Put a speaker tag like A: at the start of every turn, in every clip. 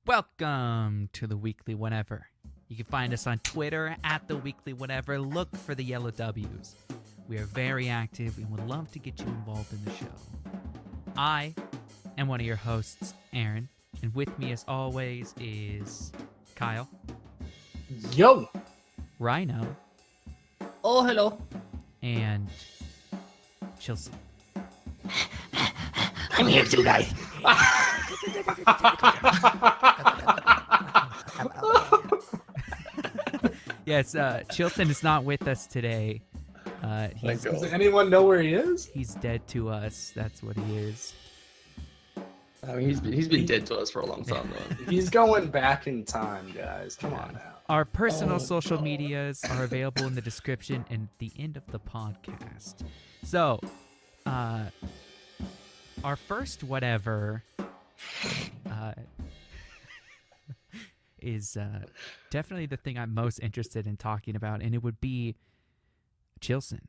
A: Welcome to the Weekly Whenever. You can find us on Twitter at the Weekly Whenever. Look for the yellow W's. We are very active and would love to get you involved in the show. I am one of your hosts, Aaron, and with me as always is Kyle,
B: Yo!
A: Rhino,
B: Oh, hello.
A: and Chilson.
B: I'm here too, guys.
A: Yes, Chilson is not with us today.
B: Does anyone know where he is?
A: He's dead to us. That's what he is.
C: I mean, he's been dead to us for a long time, though.
B: He's going back in time, guys. Come on now.
A: Our personal social medias are available in the description and the end of the podcast. So, our first whatever is definitely the thing I'm most interested in talking about, and it would be Chilson.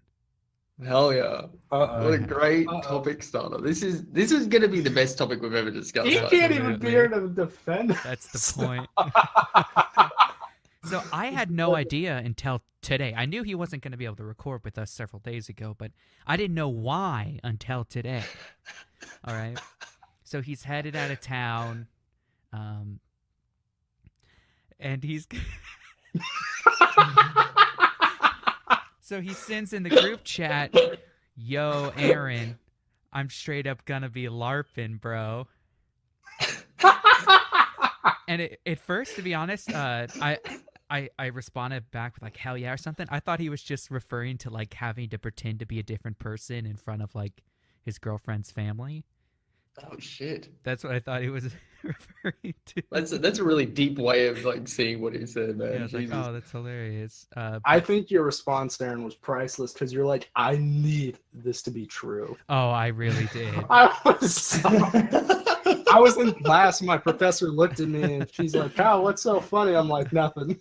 C: Hell yeah! What a great
B: Uh-oh.
C: topic starter. This is gonna be the best topic we've ever discussed.
B: He
C: I
B: can't
C: think.
B: even be here to defend us.
A: That's the point. So I had no idea until today. I knew he wasn't going to be able to record with us several days ago, but I didn't know why until today. All right. So he's headed out of town. And he's So he sends in the group chat, "Yo, Aaron, I'm straight up gonna be LARPing, bro." And at first, to be honest, I responded back with like, "Hell yeah," or something. I thought he was just referring to like having to pretend to be a different person in front of like his girlfriend's family.
C: Oh shit!
A: That's what I thought he was referring to.
C: That's a really deep way of like seeing what he said, man.
A: Yeah, I was like,
C: Jesus.
A: "Oh, that's hilarious."
B: I think your response, Aaron, was priceless because you're like, I need this to be true.
A: Oh, I really did.
B: I was in class. My professor looked at me and she's like, "Kyle, what's so funny?" I'm like, "Nothing."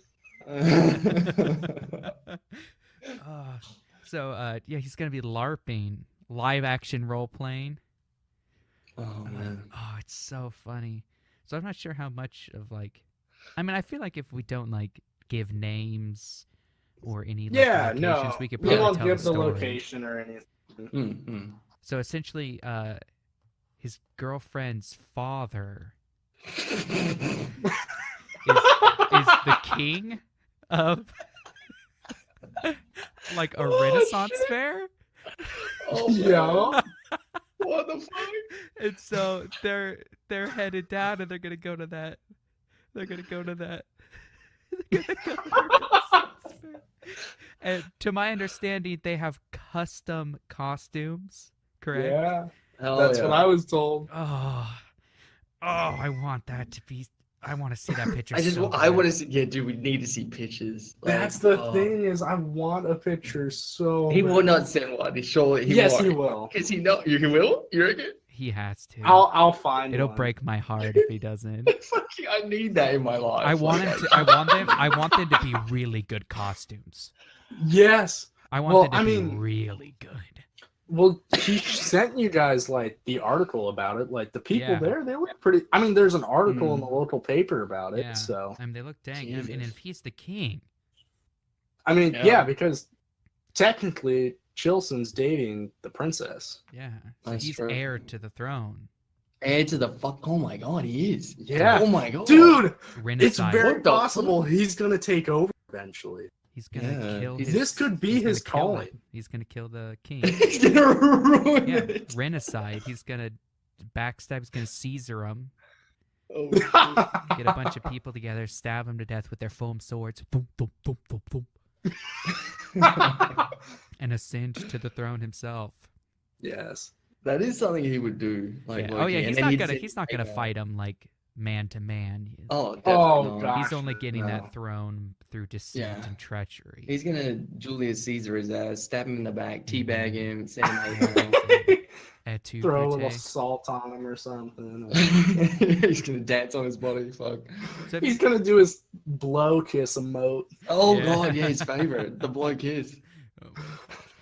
A: Yeah, he's gonna be LARPing, live action role playing.
C: Oh man.
A: Oh, it's so funny. So I'm not sure how much of like, I mean, I feel like if we don't like give names or any like,
B: Yeah,
A: locations,
B: no.
A: we could
B: We
A: probably
B: won't
A: tell
B: give
A: the
B: the
A: story.
B: location or anything.
C: Mm-hmm.
A: So essentially, his girlfriend's father is the king of like a Renaissance
C: shit.
A: fair.
C: Oh man.
B: Yo.
C: What the fuck?
A: And so they're headed down, and they're gonna go to that. They're gonna go to that. They're gonna go to the Renaissance fair. And to my understanding, they have custom costumes. Correct?
B: Yeah,
C: Hell
B: that's
C: yeah.
B: what I was told.
A: Oh, I want that to be. I want to see that picture.
C: I
A: bad.
C: want to see. Yeah, dude, we need to see pictures. Like,
B: That's the
C: oh.
B: thing is, I want a picture so.
C: He will
B: bad.
C: not send one. Surely he
B: Yes,
C: won't.
B: he will.
C: Because he will. You reckon?
A: He has to.
B: I'll find.
A: It'll
B: one.
A: break my heart if he doesn't.
C: Fucking, I need that in my life.
A: I want him to. I want them to be really good costumes.
B: Yes.
A: I want
B: Well,
A: them to
B: I
A: be
B: mean-
A: really good.
B: Well, he sent you guys like the article about it. Like the people
A: Yeah.
B: there, they look pretty. I mean, there's an article in the local paper about it.
A: Yeah.
B: So
A: I mean, they look dang. And
C: Jesus.
A: if he's the king,
B: I mean,
C: Yeah.
B: yeah, because technically Chilson's dating the princess.
A: yeah, so
C: That's
A: he's
C: true.
A: heir to the throne.
C: Heir to the fuck. Oh my god, he is.
B: Yeah.
C: Oh my god.
B: Dude, it's
A: Renaissance.
B: very
C: What the
B: possible he's gonna take over eventually.
A: He's gonna
C: Yeah.
A: kill.
C: He's-
A: His,
B: This could be
A: he's gonna
B: his
A: kill
B: calling.
A: him. He's gonna kill the king.
C: He's gonna ruin
A: Yeah,
C: it.
A: Renaissance. He's gonna backstab. He's gonna Caesar him.
C: Oh,
A: Get a bunch of people together, stab him to death with their foam swords. Boom, boom, boom, boom, boom. And ascend to the throne himself.
B: Yes.
C: that is something he would do. Like,
A: Yeah. Oh yeah,
C: Loki,
A: he's
C: and then
A: not
C: he'd
A: gonna
C: say,
A: he's not gonna
C: "Hey,
A: fight him like man to man.
C: Oh, definitely
B: Oh,
C: not.
B: God.
A: He's only getting
C: no.
A: that throne through deceit
C: Yeah.
A: and treachery.
C: He's gonna Julius Caesar his ass, stab him in the back, teabag him, say
A: Et tu,
B: Throw a little
A: Brute?
B: salt on him or something.
C: He's gonna dance on his body. Fuck.
A: So
B: He's gonna do his blow kiss emote.
C: Oh
A: Yeah.
C: god, yeah, his favorite, the blow kiss.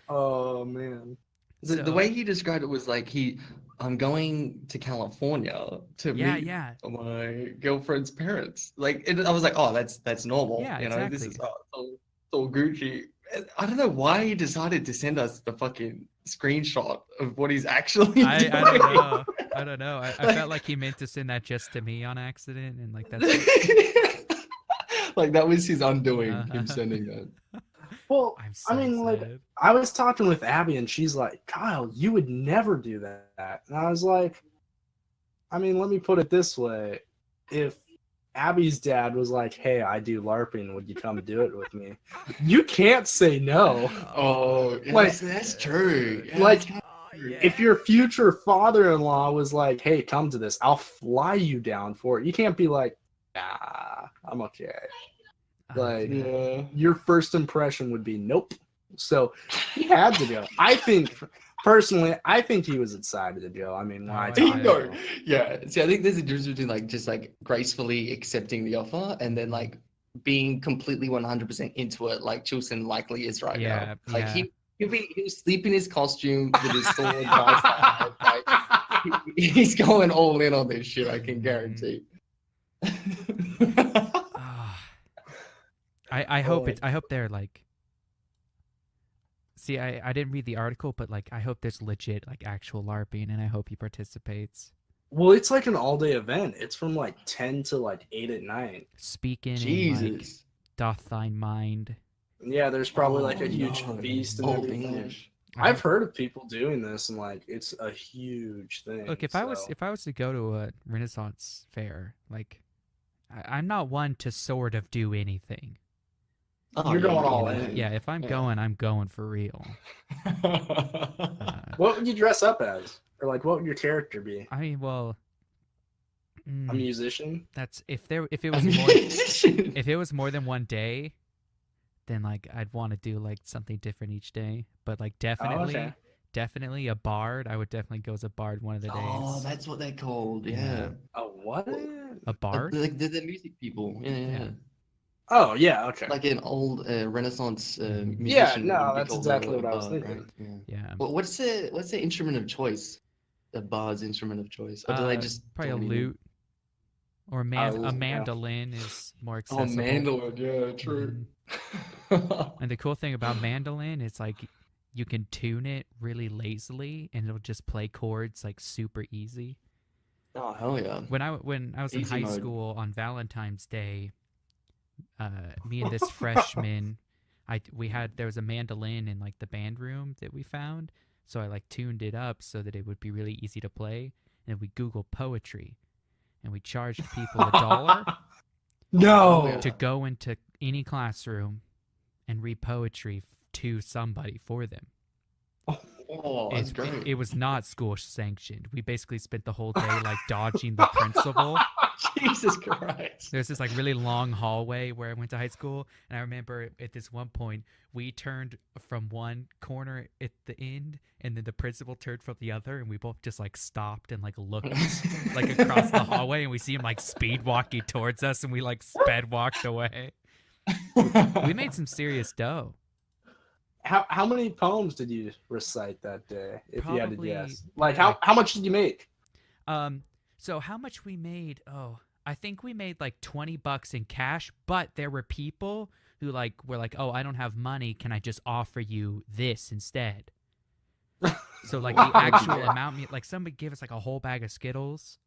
B: Oh man.
C: The
A: So-
C: way he described it was like he I'm going to California to
A: Yeah,
C: meet
A: yeah.
C: my girlfriend's parents. Like, I was like, oh, that's normal.
A: Yeah,
C: You know, this
A: exactly.
C: is all Gucci. And I don't know why he decided to send us the fucking screenshot of what he's actually
A: I
C: doing.
A: don't know. I don't know. I felt like he meant to send that just to me on accident, and like that's
C: Like that was his undoing,
A: Uh-huh.
C: him sending that.
B: Well,
A: I'm so
B: I mean, like,
A: sad.
B: I was talking with Abby, and she's like, "Kyle, you would never do that." And I was like, "I mean, let me put it this way: if Abby's dad was like, 'Hey, I do LARPing. Would you come do it with me?' You can't say no.
C: Oh, yeah,
B: Like-
C: that's true. Yeah,
B: like,
C: that's true.
B: If your future father-in-law was like, 'Hey, come to this. I'll fly you down for it.' You can't be like, 'Ah, I'm okay.' Like,
C: Yeah.
B: your first impression would be nope. So he had to go. I think personally, I think he was excited to go. I mean, when
A: Oh,
B: I
A: I
B: talked
A: did.
B: to
C: No,
B: him,
C: yeah. See, I think there's a difference between like just like gracefully accepting the offer and then like being completely 100% into it, like Chilson likely is right
A: Yeah,
C: now. Like
A: yeah.
C: he'll sleep in his costume with his sword by his side. Like, he's going all in on this shit. I can guarantee.
A: Ah. I hope
B: Boy.
A: I hope they're like. See, I didn't read the article, but like I hope there's legit like actual LARPing, and I hope he participates.
B: well, it's like an all-day event. It's from like 10 to like 8 at night.
A: Speaking in like
C: Jesus.
A: doth thine mind.
B: Yeah, there's probably like
C: Oh,
B: a huge
C: no.
B: feast and
C: Old
B: everything.
C: English.
A: I
B: I've heard of people doing this, and like it's a huge thing.
A: Look, if I was to go to a Renaissance fair, like I'm not one to sort of do anything.
C: Oh,
B: You're
C: yeah,
B: going all
C: you
B: in.
A: Yeah, if I'm
C: Yeah.
A: going, I'm going for real.
B: What would you dress up as, or like what would your character be?
A: I mean, well,
B: A musician?
A: that's if it
C: A
A: was more
C: musician.
A: if it was more than one day, then like I'd want to do like something different each day. But like
B: okay.
A: definitely a bard. I would definitely go as a bard one of the days.
C: Oh, that's what they're called.
A: Yeah.
C: Yeah.
B: A what?
A: A bard?
C: Like they're the music people. Yeah, yeah.
A: Yeah.
B: Oh yeah, okay.
C: Like an old Renaissance musician.
B: Yeah, no,
C: would be
B: that's
C: called
B: exactly
C: a
B: what I was
C: bard,
B: thinking.
C: right? Yeah.
A: Yeah.
C: Well, what's the instrument of choice? The bard's instrument of choice, or do they just
A: probably a
C: don't even-
A: lute or a
B: yeah.
A: mandolin is more
C: Oh,
A: accessible.
C: mandolin. Yeah, true.
A: And the cool thing about mandolin is like you can tune it really lazily and it'll just play chords like super easy.
C: Oh, hell yeah.
A: When I was in
C: Easy
A: high
C: mode.
A: school on Valentine's Day, me and this freshman, there was a mandolin in like the band room that we found, so I like tuned it up so that it would be really easy to play, and we Googled poetry, and we charged people $1
B: No.
C: Yeah.
A: to go into any classroom and read poetry to somebody for them.
C: Oh, that's great.
A: It was not school sanctioned. We basically spent the whole day like dodging the principal.
C: Jesus Christ.
A: There's this like really long hallway where I went to high school, and I remember at this one point we turned from one corner at the end, and then the principal turned from the other, and we both just like stopped and like looked like across the hallway, and we see him like speed walking towards us, and we like sped walked away. We made some serious dough.
B: How many poems did you recite that day, if you had to
A: Probably,
B: guess? Like how much did you make?
A: So how much we made? Oh, I think we made like $20 in cash, but there were people who like were like, "Oh, I don't have money. Can I just offer you this instead?" So like the actual amount, like somebody gave us like a whole bag of Skittles.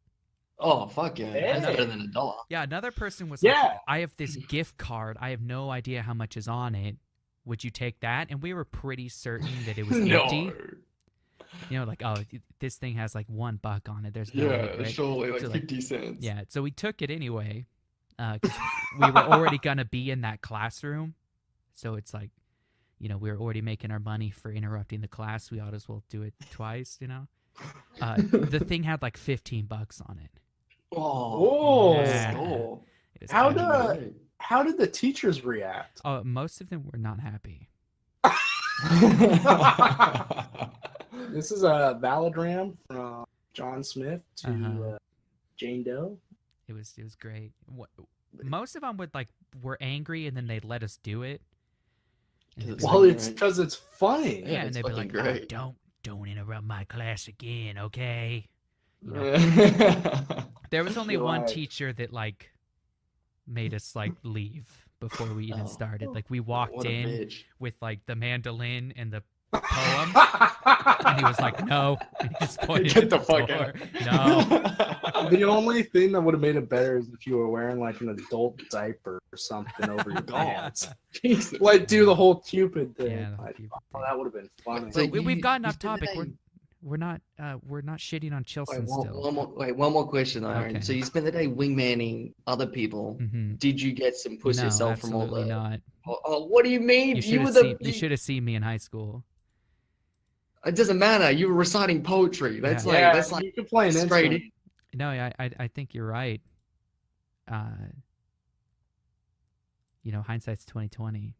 C: Oh, fuck yeah. That's
B: Hey.
C: better than $1.
A: Yeah, another person was
B: Yeah.
A: like, "I have this gift card. I have no idea how much is on it. Would you take that?" And we were pretty certain that it was empty. You know, like, oh, this thing has like $1 on it. There's no way,
C: Yeah,
A: right?
C: surely like
A: So, like,
C: 50 cents.
A: Yeah, so we took it anyway, 'cause we were already gonna be in that classroom, so it's like, you know, we were already making our money for interrupting the class. We ought as well do it twice, you know. The thing had like $15 on it.
C: Oh,
A: Yeah.
C: cool.
A: It was
B: How
A: kinda-
B: How did the teachers react?
A: Oh, most of them were not happy.
B: This is a Valagram from John Smith to
A: Uh-huh.
B: Jane Doe.
A: It was great. Most of them were angry, and then they'd let us do it. And they'd be
C: It's
A: like,
B: Well,
C: like,
B: it's
C: right.
B: because it's funny.
A: yeah,
C: Yeah,
A: and
C: it's
A: they'd be
C: fucking
A: like, "Oh,
C: great."
A: don't interrupt my class again, okay? You know,
C: Yeah.
A: there was only
B: You're
A: one
B: right.
A: teacher that like made us like leave before we even
C: Oh.
A: started. Like we walked
C: What a
A: in
C: bitch.
A: with like the mandolin and the poem, and he was like, "No," and he just pointed
C: Get
A: at
C: the fuck
A: door.
C: out.
A: No.
B: The only thing that would have made it better is if you were wearing like an adult diaper or something over your
C: God.
B: pants.
C: Jesus.
B: Like do the whole Cupid thing.
A: Yeah, the whole
B: Like,
A: Cupid
B: oh,
A: thing.
B: that would have been funny.
A: So we've gotten
C: you
A: off
C: spend the
A: topic.
C: day-
A: We're not shitting on
C: Wait,
A: Chilson
C: one,
A: still.
C: one more question, though, Aaron.
A: Okay.
C: So you spend the day wingmanning other people.
A: Mhm.
C: Did you get some puss
A: No,
C: yourself from all
A: absolutely
C: the?
A: not.
C: Oh, what do you mean?
A: You should
C: were
A: have
C: the.
A: seen. You should have seen me in high school.
C: It doesn't matter. You were reciting poetry. That's
A: Yeah.
C: like
B: yeah,
C: that's like
B: you could play an
C: straight
B: instrument.
A: No, I think you're right. You know, hindsight's 2020.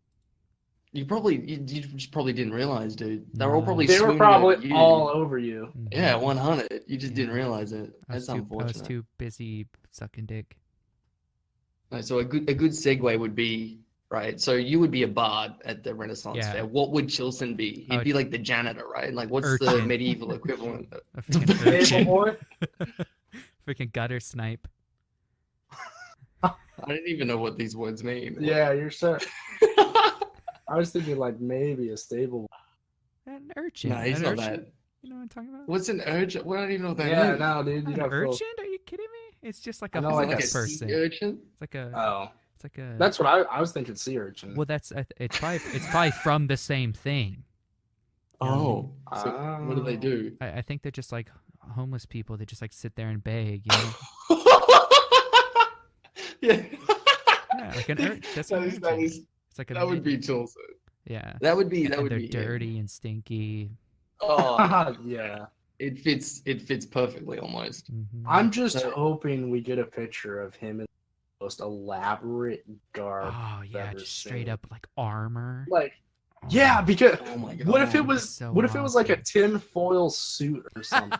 C: you just probably didn't realize, dude. They were
A: No,
C: all probably
B: They were
C: swooning over
B: probably
C: you.
B: all over you.
A: Mhm.
C: Yeah, 100. You just
A: Yeah.
C: didn't realize it.
A: I was
C: That's
A: too, I was
C: unfortunate.
A: too busy sucking dick.
C: Right, so a good segue would be right. So you would be a bard at the Renaissance
A: Yeah.
C: Fair. What would Chilson be? He'd
A: Oh,
C: be like the janitor, right? Like what's the
A: urchin.
C: medieval equivalent?
A: A freaking
B: Table
A: urchin.
B: boy.
A: Freaking gutter snipe.
C: I didn't even know what these words mean.
B: Yeah, you're so. I was thinking like maybe a stable.
A: An urchin.
C: No, he's
A: An
C: not
A: urchin?
C: that.
A: You know what I'm talking about?
C: What's an urchin? Well, I don't even know what that
B: Yeah,
C: means.
B: no, dude, you
A: An
B: got Phil.
A: urchin? Are you kidding me? It's just like
B: I
A: a
B: know,
C: Is it
B: like
A: homeless
C: like a
A: person.
C: sea urchin?
A: It's like a.
B: Oh,
A: It's like a.
B: that's what I was thinking. Sea urchin.
A: Well, that's it's probably from the same thing.
C: Oh, so what do they
B: Oh.
C: do?
A: I think they're just like homeless people that just like sit there and beg. You know?
C: Yeah.
A: Yeah, like an that's
C: that
A: an
C: is, that
A: urchin.
C: is
A: It's like a.
C: that would
A: mid-
C: be Chilson.
A: Yeah.
C: That would be
A: And
C: that would
A: they're
C: be him.
A: dirty and stinky.
C: Oh,
B: Yeah.
C: it fits perfectly almost.
A: Mhm.
B: I'm just
C: So-
B: hoping we get a picture of him in the most elaborate garb.
A: Oh yeah,
B: ever
A: just straight
B: seen.
A: up like armor.
B: Like,
A: Oh,
B: yeah, because
C: Oh my god.
B: what if it was
A: so
B: what if it was like a
A: awesome.
B: tinfoil suit or something?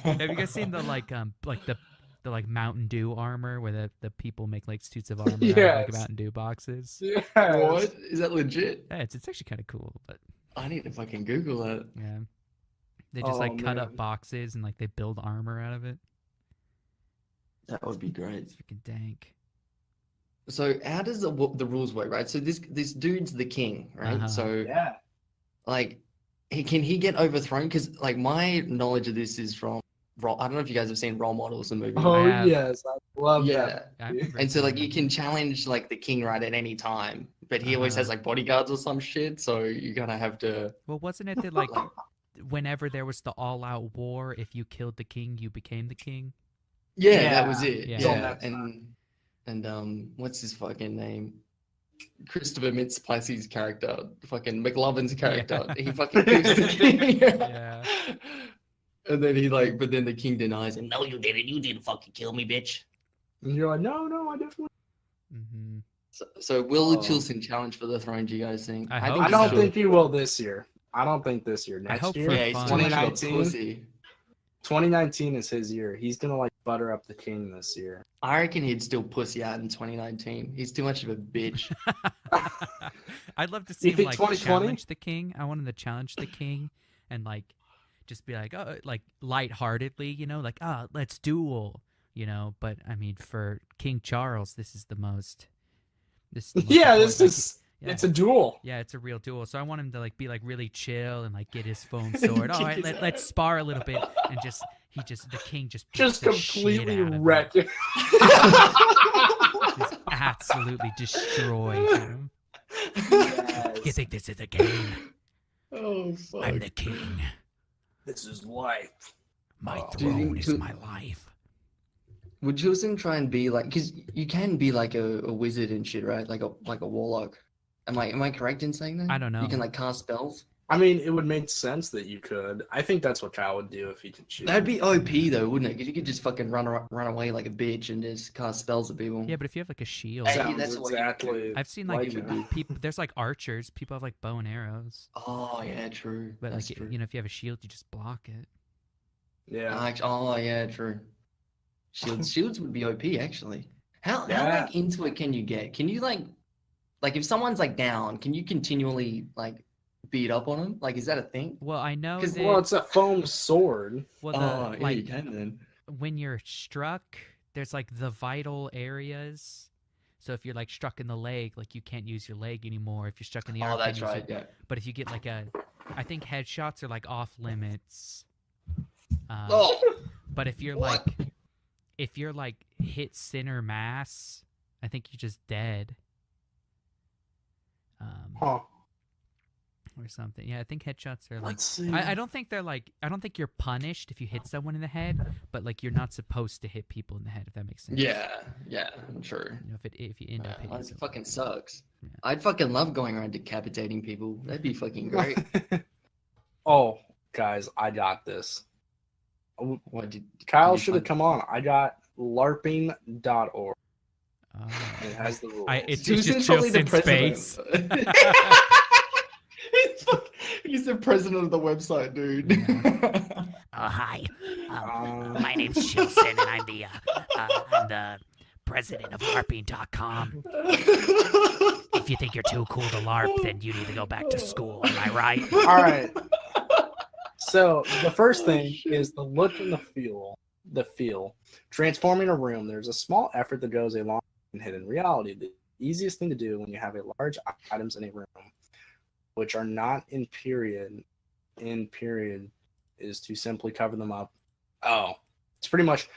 A: Have you guys seen the like the like Mountain Dew armor where the people make like suits of armor out of like
B: Yes.
A: Mountain Dew boxes?
B: Yes.
C: What? Is that legit?
A: Yeah, it's actually kind of cool, but
C: I need to fucking Google that.
A: yeah, they just
B: Oh,
A: like cut
B: man.
A: up boxes and like they build armor out of it.
C: That would be great.
A: It's freaking dank.
C: So how does the rules work, right? So this dude's the king, right?
A: Uh-huh.
C: So
B: Yeah.
C: like, can he get overthrown? Because like my knowledge of this is from I don't know if you guys have seen Role Models, the movie.
B: Oh
A: have-
B: yes, I love
C: Yeah.
B: that.
A: I
B: movie.
A: remember
C: And so like you
A: seeing
C: can challenge like the king right at any time, but he always has
A: Uh-huh.
C: like bodyguards or some shit. So you kind of have to.
A: that. Well, wasn't it that like whenever there was the all-out war, if you killed the king, you became the king?
C: Yeah, that was
B: Yeah.
C: it.
A: Yeah.
C: Yeah,
B: So that's
C: and what's his fucking name? Christopher Mintz-Plassey's character, fucking McLovin's character.
A: Yeah.
C: He fucking kills the king.
A: Yeah.
C: And then he like, but then the king denies him. No, you didn't. You didn't fucking kill me, bitch.
B: And you're like, no, I definitely.
A: Mm-hmm.
C: So will
B: Oh.
C: Chilson challenge for the throne? Do you guys think?
A: I hope
B: I
A: so.
B: don't
C: should.
B: think he will this year. I don't think this year.
A: I
B: Next
A: hope
B: year,
A: for
C: Yeah, he's
A: fun.
C: too much of a
B: 2019.
C: pussy.
B: 2019 is his year. He's gonna like butter up the king this year.
C: I reckon he'd still pussy out in 2019. He's too much of a bitch.
A: I'd love to see him
B: think
A: like
B: 2020?
A: challenge the king. I want him to challenge the king and like just be like, oh, like lightheartedly, you know, like, ah, let's duel, you know. But I mean, for King Charles, this is the most. This is the most
B: Yeah,
A: important,
B: this
A: like,
B: is
A: yeah.
B: it's a duel.
A: Yeah, it's a real duel. So I want him to like be like really chill and like get his foam sword. All right,
C: Kick his
A: let's
C: ass.
A: spar a little bit, and the king just beats
B: Just
A: the shit
B: completely
A: out of him.
B: wreck it.
A: Just absolutely destroy him.
B: Yes.
A: You think this is a game?
C: Oh fuck.
A: I'm the king.
B: This is life.
A: My
B: Oh.
C: Do you
A: throne
C: think
A: is
C: to-
A: my life.
C: Would Chilson try and be like, because you can be like a wizard and shit, right? Like a warlock. Am I correct in saying that?
A: I don't know.
C: You can like cast spells.
B: I mean, it would make sense that you could. I think that's what Kyle would do if he could choose.
C: That'd be OP though, wouldn't it? Because you could just fucking run away like a bitch and just cast spells at people.
A: Yeah, but if you have like a shield,
C: Hey,
B: Sounds
C: that's what you
B: exactly.
A: I've seen
B: like
A: like
B: it.
A: people. There's like archers. People have like bow and arrows.
C: Oh yeah, true.
A: But
C: That's
A: like
C: true.
A: you know, if you have a shield, you just block it.
B: Yeah.
C: Oh yeah, true. Shields would be OP actually. How
B: Yeah.
C: like into it can you get? Can you like if someone's like down, can you continually like beat up on him? Like, is that a thing?
A: Well, I know
C: 'Cause-
A: that.
B: Well, it's a foam sword.
A: Well,
C: Oh,
A: the
C: yeah, you
A: like
C: can then.
A: when you're struck, there's like the vital areas. So if you're like struck in the leg, like you can't use your leg anymore. If you're struck in the arm,
C: Oh,
A: you can't
C: that's
A: use
C: right.
A: it.
C: Yeah.
A: But if you get like I think headshots are like off limits.
C: Oh,
A: But if you're
C: What?
A: like hit center mass, I think you're just dead.
B: Huh.
A: Or something. Yeah, I think headshots are like.
B: Let's see.
A: I don't think they're like. I don't think you're punished if you hit someone in the head, but like you're not supposed to hit people in the head. If that makes sense.
C: yeah, I'm sure.
A: You know, if you end up hitting
C: That
A: someone.
C: fucking sucks.
A: Yeah.
C: I'd fucking love going around decapitating people. That'd be fucking great.
B: Oh, guys, I got this.
C: What did
B: Kyle
C: you
B: should have
C: find-
B: come on. I got larping.org.
A: Oh.
B: It has the rules.
A: It's
C: Susan's
A: just
C: probably
A: Chilson
C: the president.
A: space.
C: He's the president of the website, dude.
D: Hi,
B: Um,
D: my name's Chilson, and I'm the president of LARPing.com. If you think you're too cool to LARP, then you need to go back to school. Am I right?
B: All right. So the first thing is the look and the feel. The feel. Transforming a room. There's a small effort that goes a long way in hidden reality. The easiest thing to do when you have a large items in a room, which are not in period, is to simply cover them up. Oh, it's pretty much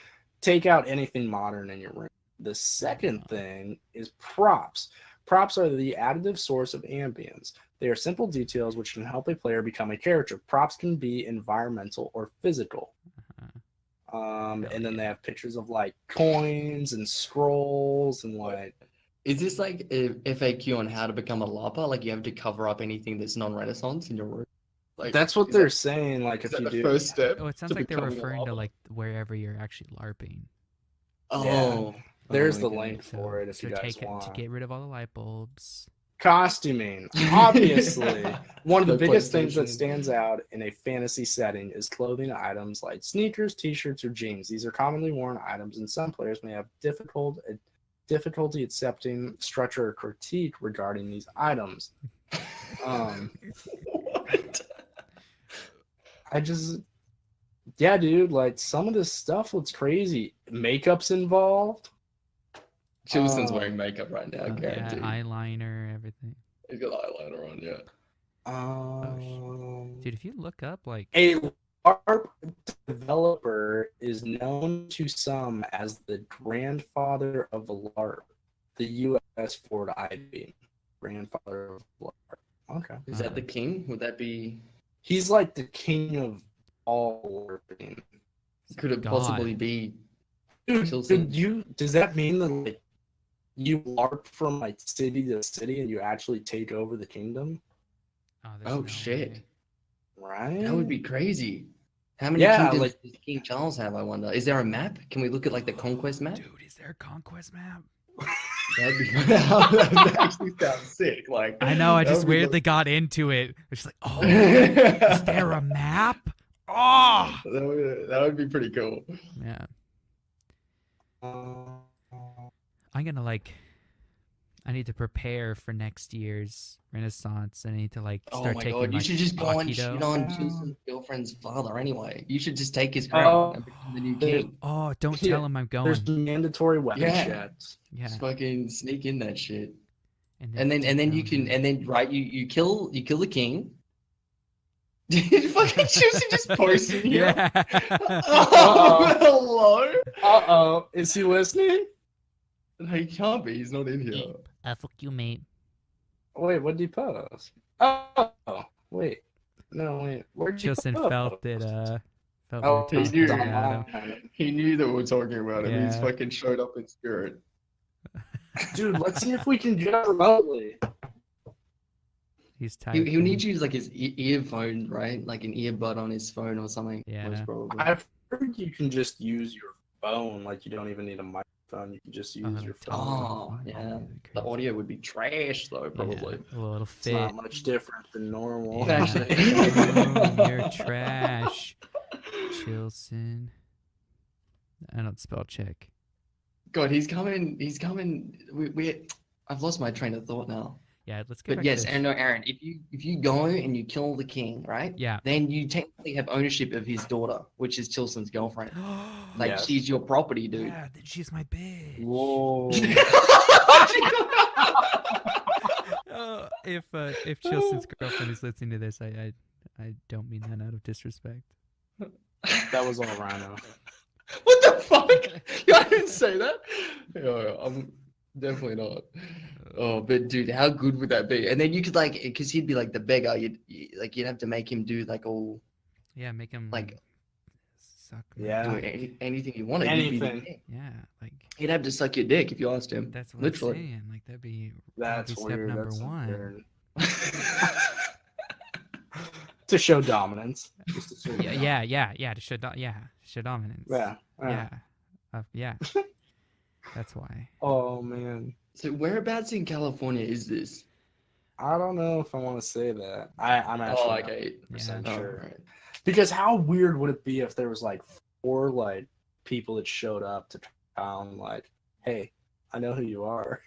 B: take out anything modern in your room. The second thing is props. Props are the additive source of ambience. They are simple details which can help a player become a character. Props can be environmental or physical. And then they have pictures of like coins and scrolls and like.
C: Is this like a FAQ on how to become a LARPer? Like you have to cover up anything that's non-Renaissance in your room? Like
B: That's what
C: is
B: they're
C: that-
B: saying. Like
C: is
B: if
C: that
B: you
C: the
B: do.
C: first step?
A: Oh, it sounds
C: to
A: like they're
C: becoming a
A: referring to
C: LARPer?
A: like wherever you're actually LARPing.
C: Oh,
B: There's the
C: okay.
B: link for it if
A: so
B: you guys
A: take it
B: want.
A: to get rid of all the light bulbs.
B: Costuming. Obviously, one of the
C: The
B: biggest things that
C: PlayStation.
B: stands out in a fantasy setting is clothing items like sneakers, t-shirts, or jeans. These are commonly worn items, and some players may have difficulty accepting structure or critique regarding these items. Yeah, dude, like some of this stuff looks crazy. Makeup's involved.
C: Chilson's
B: Oh.
C: wearing makeup right now,
A: Yeah,
C: guaranteed.
A: eyeliner, everything.
C: He's got eyeliner on, yeah.
A: Dude, if you look up like
B: A LARP developer is known to some as the grandfather of LARP, the U.S. Ford Ivy. Grandfather of LARP. Okay.
C: Is that the king? Would that be?
B: He's like the king of all LARPing.
C: Could it
A: God.
C: possibly be?
B: Dude,
C: Chilson.
B: does that mean that like, you LARP from like city to city and you actually take over the kingdom?
A: there's
C: Oh
A: no
C: shit,
A: way.
B: Right?
C: that would be crazy. How many
B: Yeah,
C: kingdoms
B: like-
C: does King Charles have? I wonder. Is there a map? Can we look at like the conquest map?
A: Dude, is there a conquest map?
C: That'd be that actually sounds sick. Like
A: I know, I
C: that
A: just
C: would be
A: weirdly got into it. It's just like, oh, is there a map? Oh,
C: that would be pretty cool.
A: yeah.
B: Uh,
A: I'm gonna like. I need to prepare for next year's Renaissance. I need to like
C: Oh
A: start
C: my
A: taking
C: god, you
A: like
C: should just go and
A: Aikido.
C: shit on Chilson's girlfriend's father anyway. You should just take his crown and become the new
B: there's-
C: king.
A: Oh, don't
B: Yeah,
A: tell him I'm
B: there's
A: going.
B: mandatory weapon
C: Yeah.
B: checks.
A: Yeah,
C: Just fucking sneak in that shit.
A: and
C: And then you
A: take
C: can
A: down
C: right you kill the king. Fucking Chilson just posting here.
A: Yeah.
C: Oh, hello.
B: Uh-oh. Is he listening?
C: No, he can't be. He's not in here.
D: Fuck you, mate.
B: Wait, what did he post? Oh, wait. No, wait. Where'd you
A: Chilson
B: post?
A: felt it. Felt
B: Oh,
A: we were
C: he
A: talking
C: knew.
A: about him.
B: online.
C: He knew that we were talking about him. He's
A: Yeah.
C: fucking showed up in spirit.
B: Dude, let's see if we can go remotely.
A: He's tired.
C: He'll need to use like his earphone, right? Like an earbud on his phone or something.
A: Yeah.
C: Most probably.
B: I've heard you can just use your phone. Like, you don't even need a microphone. You can just use your phone.
C: Oh, yeah. The audio would be trash though, probably.
A: Yeah, well, it'll
B: It's
A: fit.
B: not much different than normal.
A: Yeah.
C: Actually.
A: Oh, you're trash, Chilson. I don't spell check.
C: God, he's coming. He's coming. I've lost my train of thought now.
A: Yeah, let's get
C: But
A: back
C: yes,
A: to this.
C: and no, Aaron, if you go and you kill the king, right?
A: Yeah.
C: Then you technically have ownership of his daughter, which is Tilson's girlfriend. Like
B: Yes.
C: she's your property, dude.
A: Yeah, then she's my bitch.
B: Whoa.
A: If Chilson's girlfriend is listening to this, I don't mean that out of disrespect.
B: That was all Rhino.
C: What the fuck? Yeah, I didn't say that. Yeah, I'm definitely not. Oh, but dude, how good would that be? And then you could like, because he'd be like the beggar. You'd have to make him do like all
A: Yeah, make him
C: like
A: suck. my
B: Yeah.
C: do
A: dick.
C: anything you wanted. He'd be the
B: Anything.
C: king.
A: Yeah, like
C: He'd have to suck your dick if you asked him.
A: that's what
C: Literally.
A: I'm saying. Like that'd be
B: That's
A: step
B: weird.
A: number
B: That's
A: one.
B: weird. To show dominance. Just to show
A: Yeah. To show dominance.
B: Yeah.
A: Yeah. That's why.
B: Oh man.
C: So whereabouts in California is this?
B: I don't know if I want to say that. I'm actually
C: Oh,
B: not
C: okay.
B: 100%
C: Oh,
B: sure.
C: right.
B: Because how weird would it be if there was like 4 like people that showed up to town like, hey, I know who you are.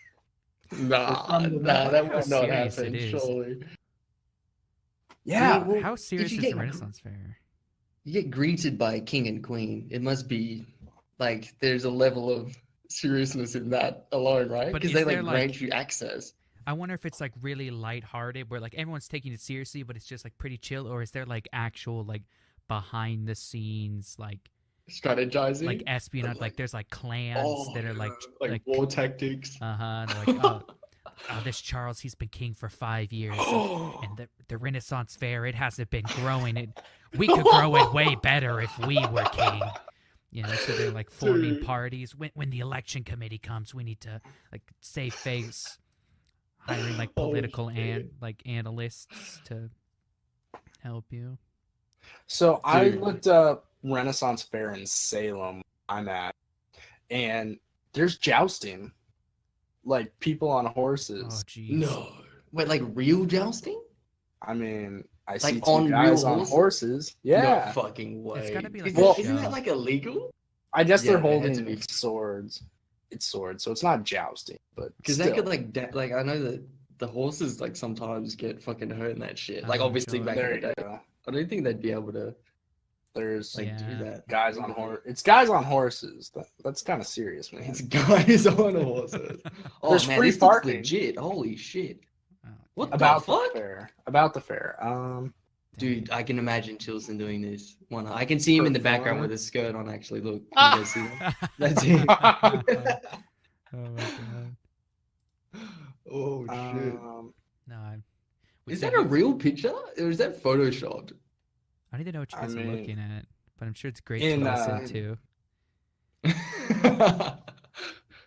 C: Nah,
B: from the
C: that
A: How
C: would not
A: serious
C: happen,
A: it is.
C: surely.
B: Yeah.
C: well,
A: How serious
C: you
A: is the
C: get-
A: Renaissance Fair?
C: You get greeted by a king and queen. It must be like there's a level of seriousness in that alone, right?
A: But
C: Because
A: is
C: they
A: there,
C: like
A: like-
C: grant you access.
A: I wonder if it's like really lighthearted, where like everyone's taking it seriously, but it's just like pretty chill, or is there like actual like behind the scenes like
C: Strategizing.
A: espionage? Like there's like clans that are like
C: war tactics.
A: like this Charles, he's been king for 5 years, and the Renaissance Fair, it hasn't been growing. We could grow it way better if we were king. You know, so they're like forming
C: Dude.
A: parties. When the election committee comes, we need to like save face, hiring like
C: Oh,
A: political
C: shit.
A: analysts to help you.
B: So I
C: Dude.
B: looked up Renaissance Fair in Salem, I'm at, and there's jousting. Like people on
A: Oh
B: horses.
A: jeez.
C: No. Wait, like real jousting?
B: I mean, I
C: Like
B: see
C: on
B: two guys
C: real
B: on
C: horses?
B: horses. Yeah.
C: No fucking way.
A: gotta be like
C: Isn't,
B: a
C: isn't
A: show.
C: that like illegal?
B: I guess
C: Yeah,
B: they're
C: it had to
B: holding
C: be.
B: swords. It's swords, so it's not jousting, but
C: Because
B: still.
C: they could like I know that the horses like sometimes get fucking hurt in that shit. Like
A: Oh,
C: obviously
A: sure.
C: back
B: There
C: in the
B: you
C: day,
B: go.
C: I don't think they'd be able to
B: There's
C: like
A: Yeah.
C: do that.
B: guys on horse. It's guys on horses. That's kind of serious, man.
C: It's guys on horses. Oh
B: There's
C: man,
B: free
C: this looks
B: parking.
C: legit. Holy shit.
A: Oh,
C: What
A: yeah.
B: About
C: the
B: the
C: fuck?
B: fair. About the fair.
C: Dude, I can imagine Chilson doing this. I can see him in the background
B: Perform.
C: with a skirt on. Actually, look. Can you guys see that? That's it.
A: Oh my god.
C: Oh
A: No,
C: Is that a real picture or is that photoshopped?
A: I don't even know what you
B: I
A: guys are
B: mean,
A: looking at, but I'm sure it's great
B: in,
A: to listen to.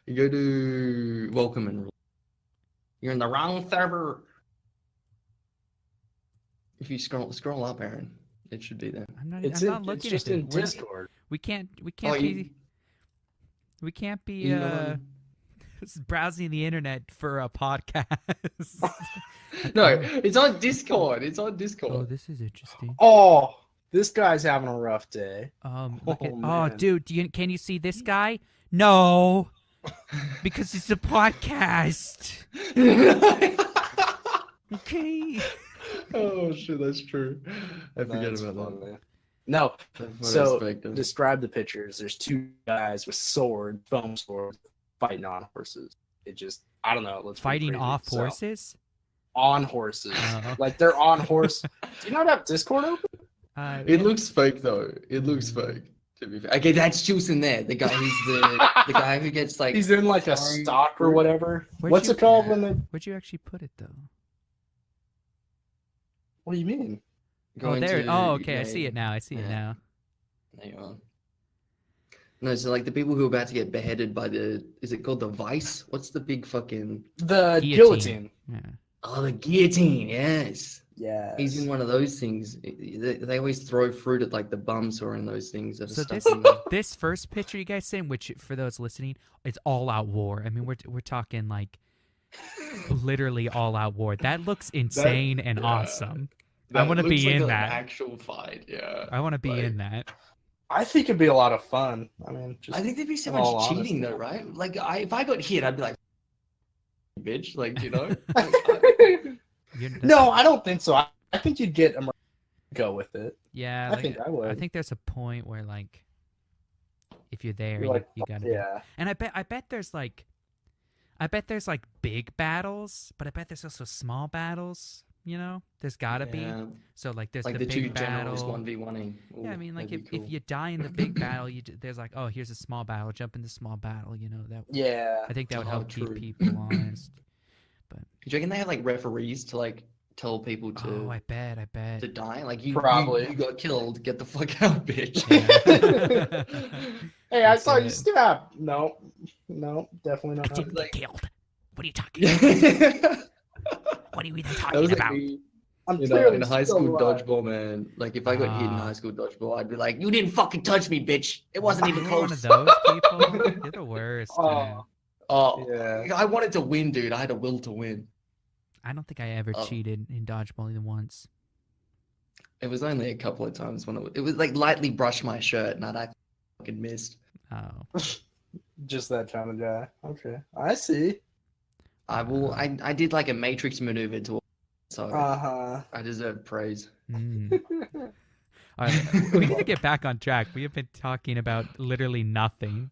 C: You go to welcome and you're in the wrong server. If you scroll up, Aaron, it should be there.
A: I'm not.
B: it's
A: I'm
B: in,
A: not
B: it's
A: looking
B: just
A: at
B: in
A: it. We're not-
B: Discord.
A: We can't. We
C: Oh,
A: can't
C: you-
A: be. We can't be
C: you know-
A: browsing the internet for a podcast.
C: No, it's on Discord. It's on Discord.
A: Oh, this is interesting.
B: Oh, this guy's having a rough day.
A: Look at,
B: Oh,
A: oh,
B: man.
A: dude, can you see this guy? No, because it's a podcast. Okay.
C: Oh shit, that's true. I forget
B: That's
C: about
B: funny. No,
C: that.
B: so
C: Photospectrum.
B: describe the pictures. There's 2 guys with swords, foam swords, fighting on horses. It just, I don't know. It looks pretty
A: Fighting
B: crazy.
A: off
B: So,
A: horses.
B: on horses.
A: Oh.
B: Like they're on horse. Do you not have Discord open?
C: It looks fake though. It looks fake. To be fair. Okay, that's Chilson there. The guy who's the guy who gets like.
B: He's in like a
C: Sorry.
B: stock or whatever.
A: Where'd
B: What's
A: you-
B: it called when they?
A: Where'd you actually put it though?
B: What do you mean?
C: going
A: Oh, there.
C: to-
A: Oh, okay. I
C: yeah,
A: see it now. I see it
C: yeah.
A: now.
C: There you are. No, so like the people who are about to get beheaded by the, is it called the vice? What's the big fucking?
B: The
A: Guillotine.
B: guillotine.
A: Yeah.
C: Oh, the guillotine. Yes.
B: Yeah.
C: He's in one of those things. They always throw fruit at like the bums who are in those things that are
A: So
C: stuck
A: this
C: in there.
A: this first picture you guys sent, which for those listening, it's all out war. I mean, we're talking like literally all out war. That looks insane and
C: yeah.
A: awesome. I
C: That
A: wanna be
C: looks like
A: in
C: an
A: that.
C: actual fight. Yeah.
A: I want to be
C: Like-
A: in that.
B: I think it'd be a lot of fun. I mean, just
C: I think there'd be so
B: in all
C: much cheating
B: honesty.
C: though, right? Like if I got hit, I'd be like, bitch. Like, you know.
B: No, I don't think so. I think you'd get a go with it.
A: Yeah,
B: I
A: like,
B: think I would.
A: I think there's a point where like, if you're there,
B: You're like,
A: you gotta.
B: yeah.
A: And I bet there's like big battles, but I bet there's also small battles. You know, there's gotta be. So like, there's
C: like
A: the
C: the two
A: big
C: generals
A: battle.
C: 1v1ing.
A: Yeah, I mean, like
C: that'd
A: if,
C: be cool.
A: if you die in the big battle, there's like, oh, here's a small battle. Jump into small battle. You know that.
B: Yeah.
A: I think that would
C: Oh,
A: help
C: true.
A: keep people honest.
C: Do you reckon they have like referees to like tell people to
A: Oh, I bet.
C: to die? Like you
B: Probably.
C: you got killed, get the fuck out, bitch.
A: Yeah.
B: Hey, I
A: That's
B: saw you
A: it.
B: stab. No, definitely
D: I
B: not.
D: didn't
C: like-
D: get killed. What are you talking about?
C: that
D: What are you even
C: was
D: talking
C: like
D: about?
C: me,
B: I'm
C: you know,
B: clearly
C: in high
B: still
C: school
B: alive.
C: dodgeball, man. Like if I got hit in
A: Ah.
C: high school dodgeball, I'd be like, "You didn't fucking touch me, bitch. It wasn't even
A: You're
C: close."
A: one of those people. You're the worst.
B: Oh.
A: Man.
C: Oh,
B: Yeah.
C: I wanted to win, dude. I had a will to win.
A: I don't think I ever
C: Oh.
A: cheated in dodgeball even once.
C: It was only a couple of times when it was like lightly brushed my shirt, and I fucking missed.
A: Oh,
B: Just that kind of guy. Okay, I see.
C: I did like a matrix maneuver to, so
B: Uh
C: I deserve praise.
A: mm.
B: huh.
A: All right, we need to get back on track. We have been talking about literally nothing.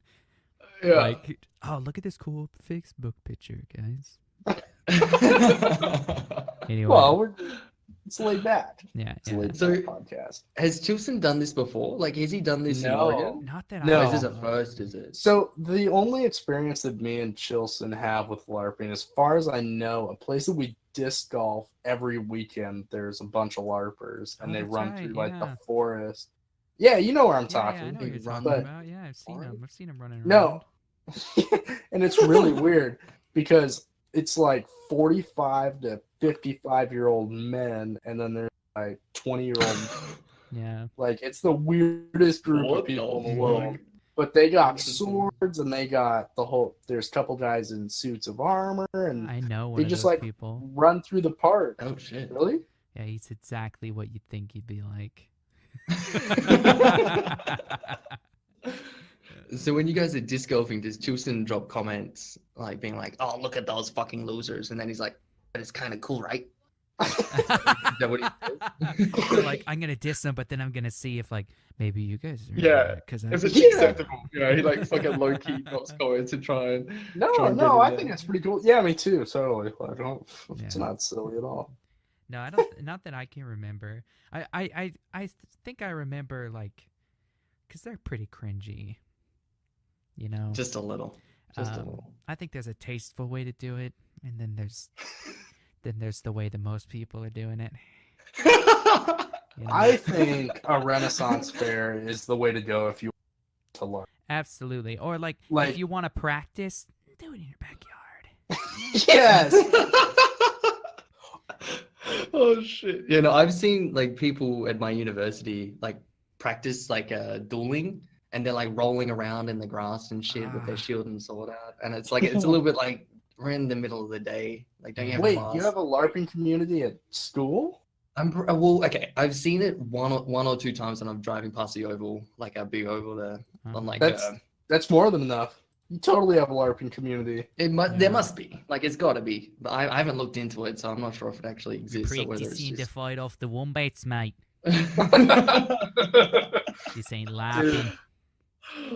C: Yeah.
A: Like, oh, look at this cool Facebook picture, guys. Anyway,
B: Well, it's laid back.
A: yeah,
B: It's
A: yeah.
B: a laid
C: So-
B: back podcast.
C: Has Tilson done this before? Like, has he done this in
B: No.
C: Oregon?
A: Not that
B: No.
A: I
C: Or is this a
A: know.
C: first? Is it?
B: So the only experience that me and Chilson have with LARPing, as far as I know, a place that we disc golf every weekend. There's a bunch of LARPers, and
A: Oh,
B: they
A: that's
B: run
A: right,
B: through like
A: yeah.
B: the forest. Yeah, you know where I'm
A: Yeah,
B: talking.
A: I know what
C: They
A: you're
C: run
A: talking
B: but-
A: about. Yeah, I've seen
C: Alright.
A: him. I've seen him running around.
B: No, and it's really weird because it's like 45 to 55-year-old men, and then there's like 20-year-old.
A: Yeah.
B: Like it's the weirdest group
C: What
B: of people in
C: the
B: the world.
C: fuck?
B: But they got
C: Interesting.
B: swords, and they got the whole. There's a couple guys in suits of armor, and
A: I know one
B: they
A: of
B: just
A: those
B: like
A: people.
B: run through the park.
C: Oh shit.
B: Really?
A: Yeah, he's exactly what you'd think he'd be like.
C: So when you guys are disc golfing, does Tilson drop comments like being like, "Oh, look at those fucking losers," and then he's like, "But it's kind of cool, right?" Is that what he says?
A: They're like, I'm gonna diss him, but then I'm gonna see if like maybe you guys are
C: Yeah,
A: because
C: If it's
B: Yeah.
C: acceptable, you know, he like fucking low key drops comments to try and.
B: No,
C: Try and get
B: no,
C: it
B: I
C: in.
B: think it's pretty cool. Yeah, me too. Totally. I don't. It's
A: Yeah.
B: not silly at all.
A: No, I don't. Not that I can remember. I think I remember like, cause they're pretty cringy. You know.
C: Just a little. Just a
A: Um,
C: little.
A: I think there's a tasteful way to do it, and then there's the way that most people are doing it. You know?
B: I think a Renaissance fair is the way to go if you want to learn.
A: Absolutely. Or like,
B: Like-
A: if you want to practice, do it in your backyard.
B: Yes.
C: Oh shit. Yeah, no, I've seen like people at my university like practice like dueling, and they're like rolling around in the grass and shit with their
A: Ah.
C: shield and sword out, and it's like it's a little bit like we're in the middle of the day. Like, don't you have
B: Wait,
C: class?
B: you have a LARPing community at school?
C: Well, okay. I've seen it one or two times when I'm driving past the oval, like a big oval there.
A: Uh,
C: On like
B: That's more than enough. You totally have a LARPing community.
C: it must
A: Yeah.
C: there must be like it's got to be, but I haven't looked into it, so I'm not sure if it actually exists or whether it's
A: practicing to
C: just.
A: fight off the wombats, mate. This ain't
B: Dude,
A: laughing.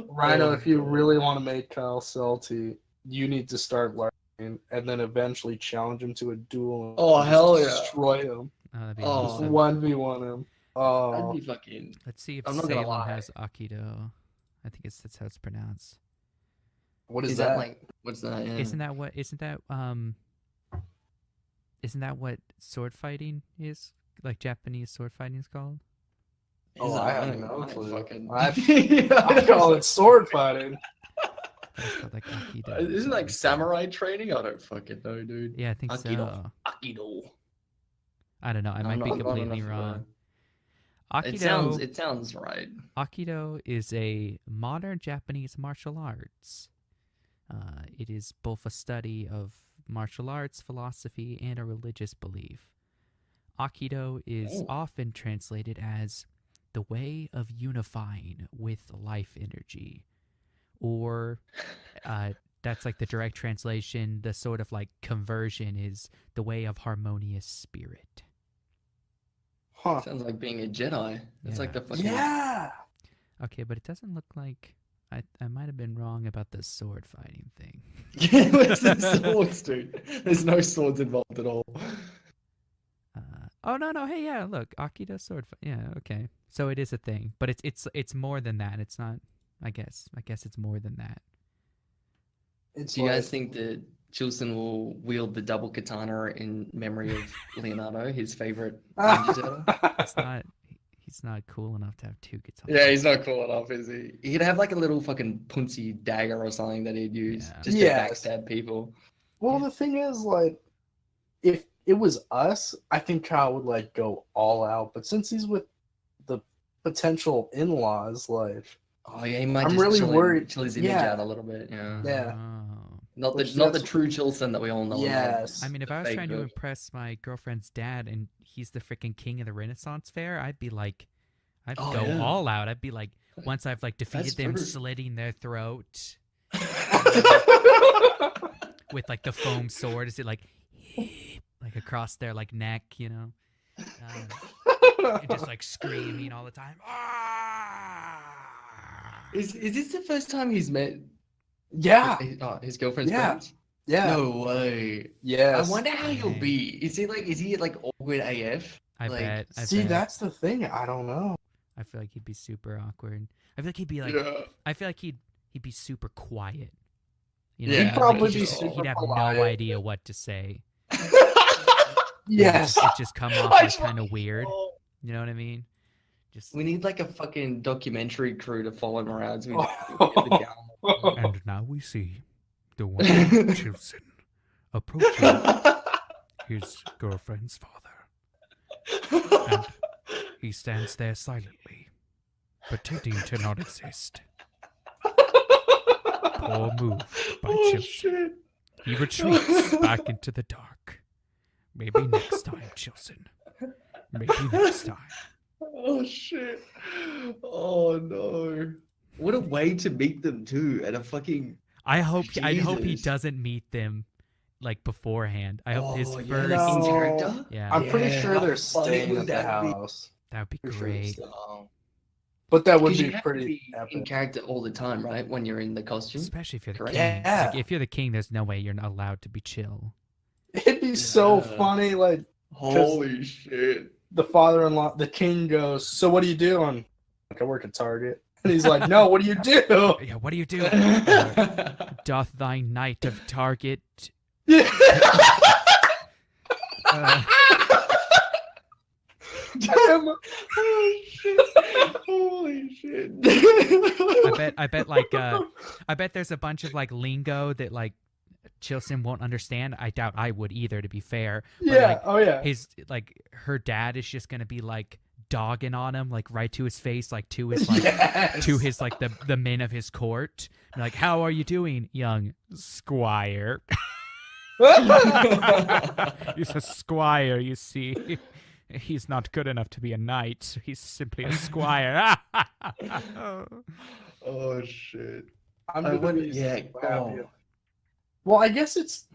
B: Rhino, if you really want to make Kyle salty, you need to start LARPing and then eventually challenge him to a duel. and
C: Oh,
B: just
C: hell yeah.
B: Destroy him.
A: Oh, that'd be
C: Oh.
B: Just
A: awesome.
B: 1v1 him. Oh,
C: I'd be fucking.
A: Let's see if
C: I'm not gonna
A: Salem
C: lie.
A: has Aikido. I think that's how it's pronounced.
B: what
C: Is that like what's that? Yeah.
A: Isn't that what? Isn't that what sword fighting is? Like Japanese sword fighting is called?
B: Oh,
C: Is
B: I
C: that-
B: have
C: don't
B: no
C: know,
B: clue.
C: fucking-
B: I call it sword fighting.
A: It's called like Aikido. or
C: Isn't it like
A: something.
C: samurai training? I don't fucking know, dude.
A: Yeah, I think
C: Aikido.
A: so.
C: Aikido.
A: I don't know. I might be completely wrong. Aikido.
C: It sounds right.
A: Aikido is a modern Japanese martial arts. It is both a study of martial arts, philosophy, and a religious belief. Aikido is
C: Oh.
A: often translated as the way of unifying with life energy, or That's like the direct translation. The sort of like conversion is the way of harmonious spirit.
B: Huh.
C: Sounds like being a Jedi. It's like
A: Yeah.
C: the fucking.
B: Yeah.
A: Okay, but it doesn't look like I might have been wrong about the sword fighting thing.
C: Yeah, where's the swords, dude? There's no swords involved at all.
A: Oh no, hey, yeah, look, Akita sword fight. Yeah, okay. So it is a thing, but it's more than that. It's not. I guess it's more than that.
B: It's
C: Do you guys
B: like-
C: think that Chilson will wield the double katana in memory of Leonardo, his favorite Ninja Turtle?
A: It's not. He's not cool enough to have two guitars.
C: Yeah, he's not cool enough, is he? He'd have like a little fucking punsy dagger or something that he'd use
A: Yeah.
C: just
B: Yes.
C: to backstab people.
B: Well, the thing is, like, if it was us, I think Kyle would like go all out. But since he's with the potential in-laws, like,
C: Oh yeah, he might
B: I'm
C: just
B: really worried-
C: chill his image
B: yeah.
C: out a little bit. Yeah,
B: Yeah.
A: Oh.
C: not the
B: Which
C: not the
B: that's-
C: true Chilson that we all know. and love.
B: yes,
A: I mean, if I was
C: fake
A: trying to
C: version.
A: impress my girlfriend's dad and he's the freaking king of the Renaissance fair, I'd be like, I'd
C: Oh,
A: go
C: yeah.
A: all out. I'd be like, once I've like defeated them,
C: true.
A: slitting their throat with like the foam sword. Is it like across their like neck, you know? And just like screaming all the time. "Ah!"
C: Is this the first time he's met
B: yeah,
C: his girlfriend's
B: Yeah.
C: parents?
B: yeah,
C: No way.
B: yes.
C: I wonder how he'll
A: Dang.
C: be. Is he like awkward AF?
A: I
C: Like,
A: bet. I
B: See,
A: bet.
B: that's the thing. I don't know.
A: I feel like he'd be super awkward. I feel like he'd be like.
C: Yeah.
A: I feel like he'd be super quiet. You
C: Yeah,
B: He'd
A: like,
B: probably
A: he'd
B: be
A: just-
B: super
A: He'd have
B: polite.
A: no idea what to say.
B: Yes.
A: It just come off
C: I
A: like
C: just
A: kind of
C: want-
A: weird.
C: Oh,
A: You know what I mean? Just
C: we need like a fucking documentary crew to follow him around. So we
B: Oh.
C: get the down.
A: and now we see the wonderful Chilson approaching his girlfriend's father. And he stands there silently, pretending to not exist. Poor move by
C: Oh
A: Chilson.
C: shit.
A: He retreats back into the dark. Maybe next time, Chilson. Maybe next time.
C: Oh shit. Oh no. What a way to meet them too at a fucking
A: I hope he
C: Jesus.
A: doesn't meet them like beforehand. I hope his
C: Oh, yeah,
A: first
B: No.
C: in character.
A: yeah,
B: I'm pretty
C: Yeah,
B: sure
C: how
B: they're
C: funny
B: staying
C: would
B: at the
C: that be?
B: house.
A: that would be
B: For sure they're
A: great.
B: staying.
C: Oh.
B: But that would
C: 'Cause you
B: be
C: have to
B: pretty
C: be in
B: epic.
C: character all the time, right? When you're in the costume.
A: Especially if you're the
C: Correct.
A: king.
B: Yeah.
A: Like, if you're the king, there's no way you're not allowed to be chill.
B: It'd be so
C: Yeah.
B: funny. Like,
C: Holy shit.
B: the father-in-law, the king goes, "So what do you do?" And like, "I work at Target." And he's like, "No, what do you do?"
A: Yeah, what do you do? Doth thy knight of Target?
B: Yeah.
A: Uh,
B: Damn.
C: Oh shit. Holy shit.
A: I bet there's a bunch of like lingo that like Chilson won't understand. I doubt I would either, to be fair. But,
B: Yeah.
A: like,
B: Oh yeah.
A: his like her dad is just gonna be like dogging on him, like right to his face, like to his like
B: Yes.
A: to his like the men of his court. And, like, how are you doing, young squire? He's a squire, you see. He's not good enough to be a knight. He's simply a squire.
C: Oh shit.
B: I'm
C: I
B: gonna
C: wonder-
B: be
C: yeah,
B: so happy.
C: oh.
B: Well, I guess it's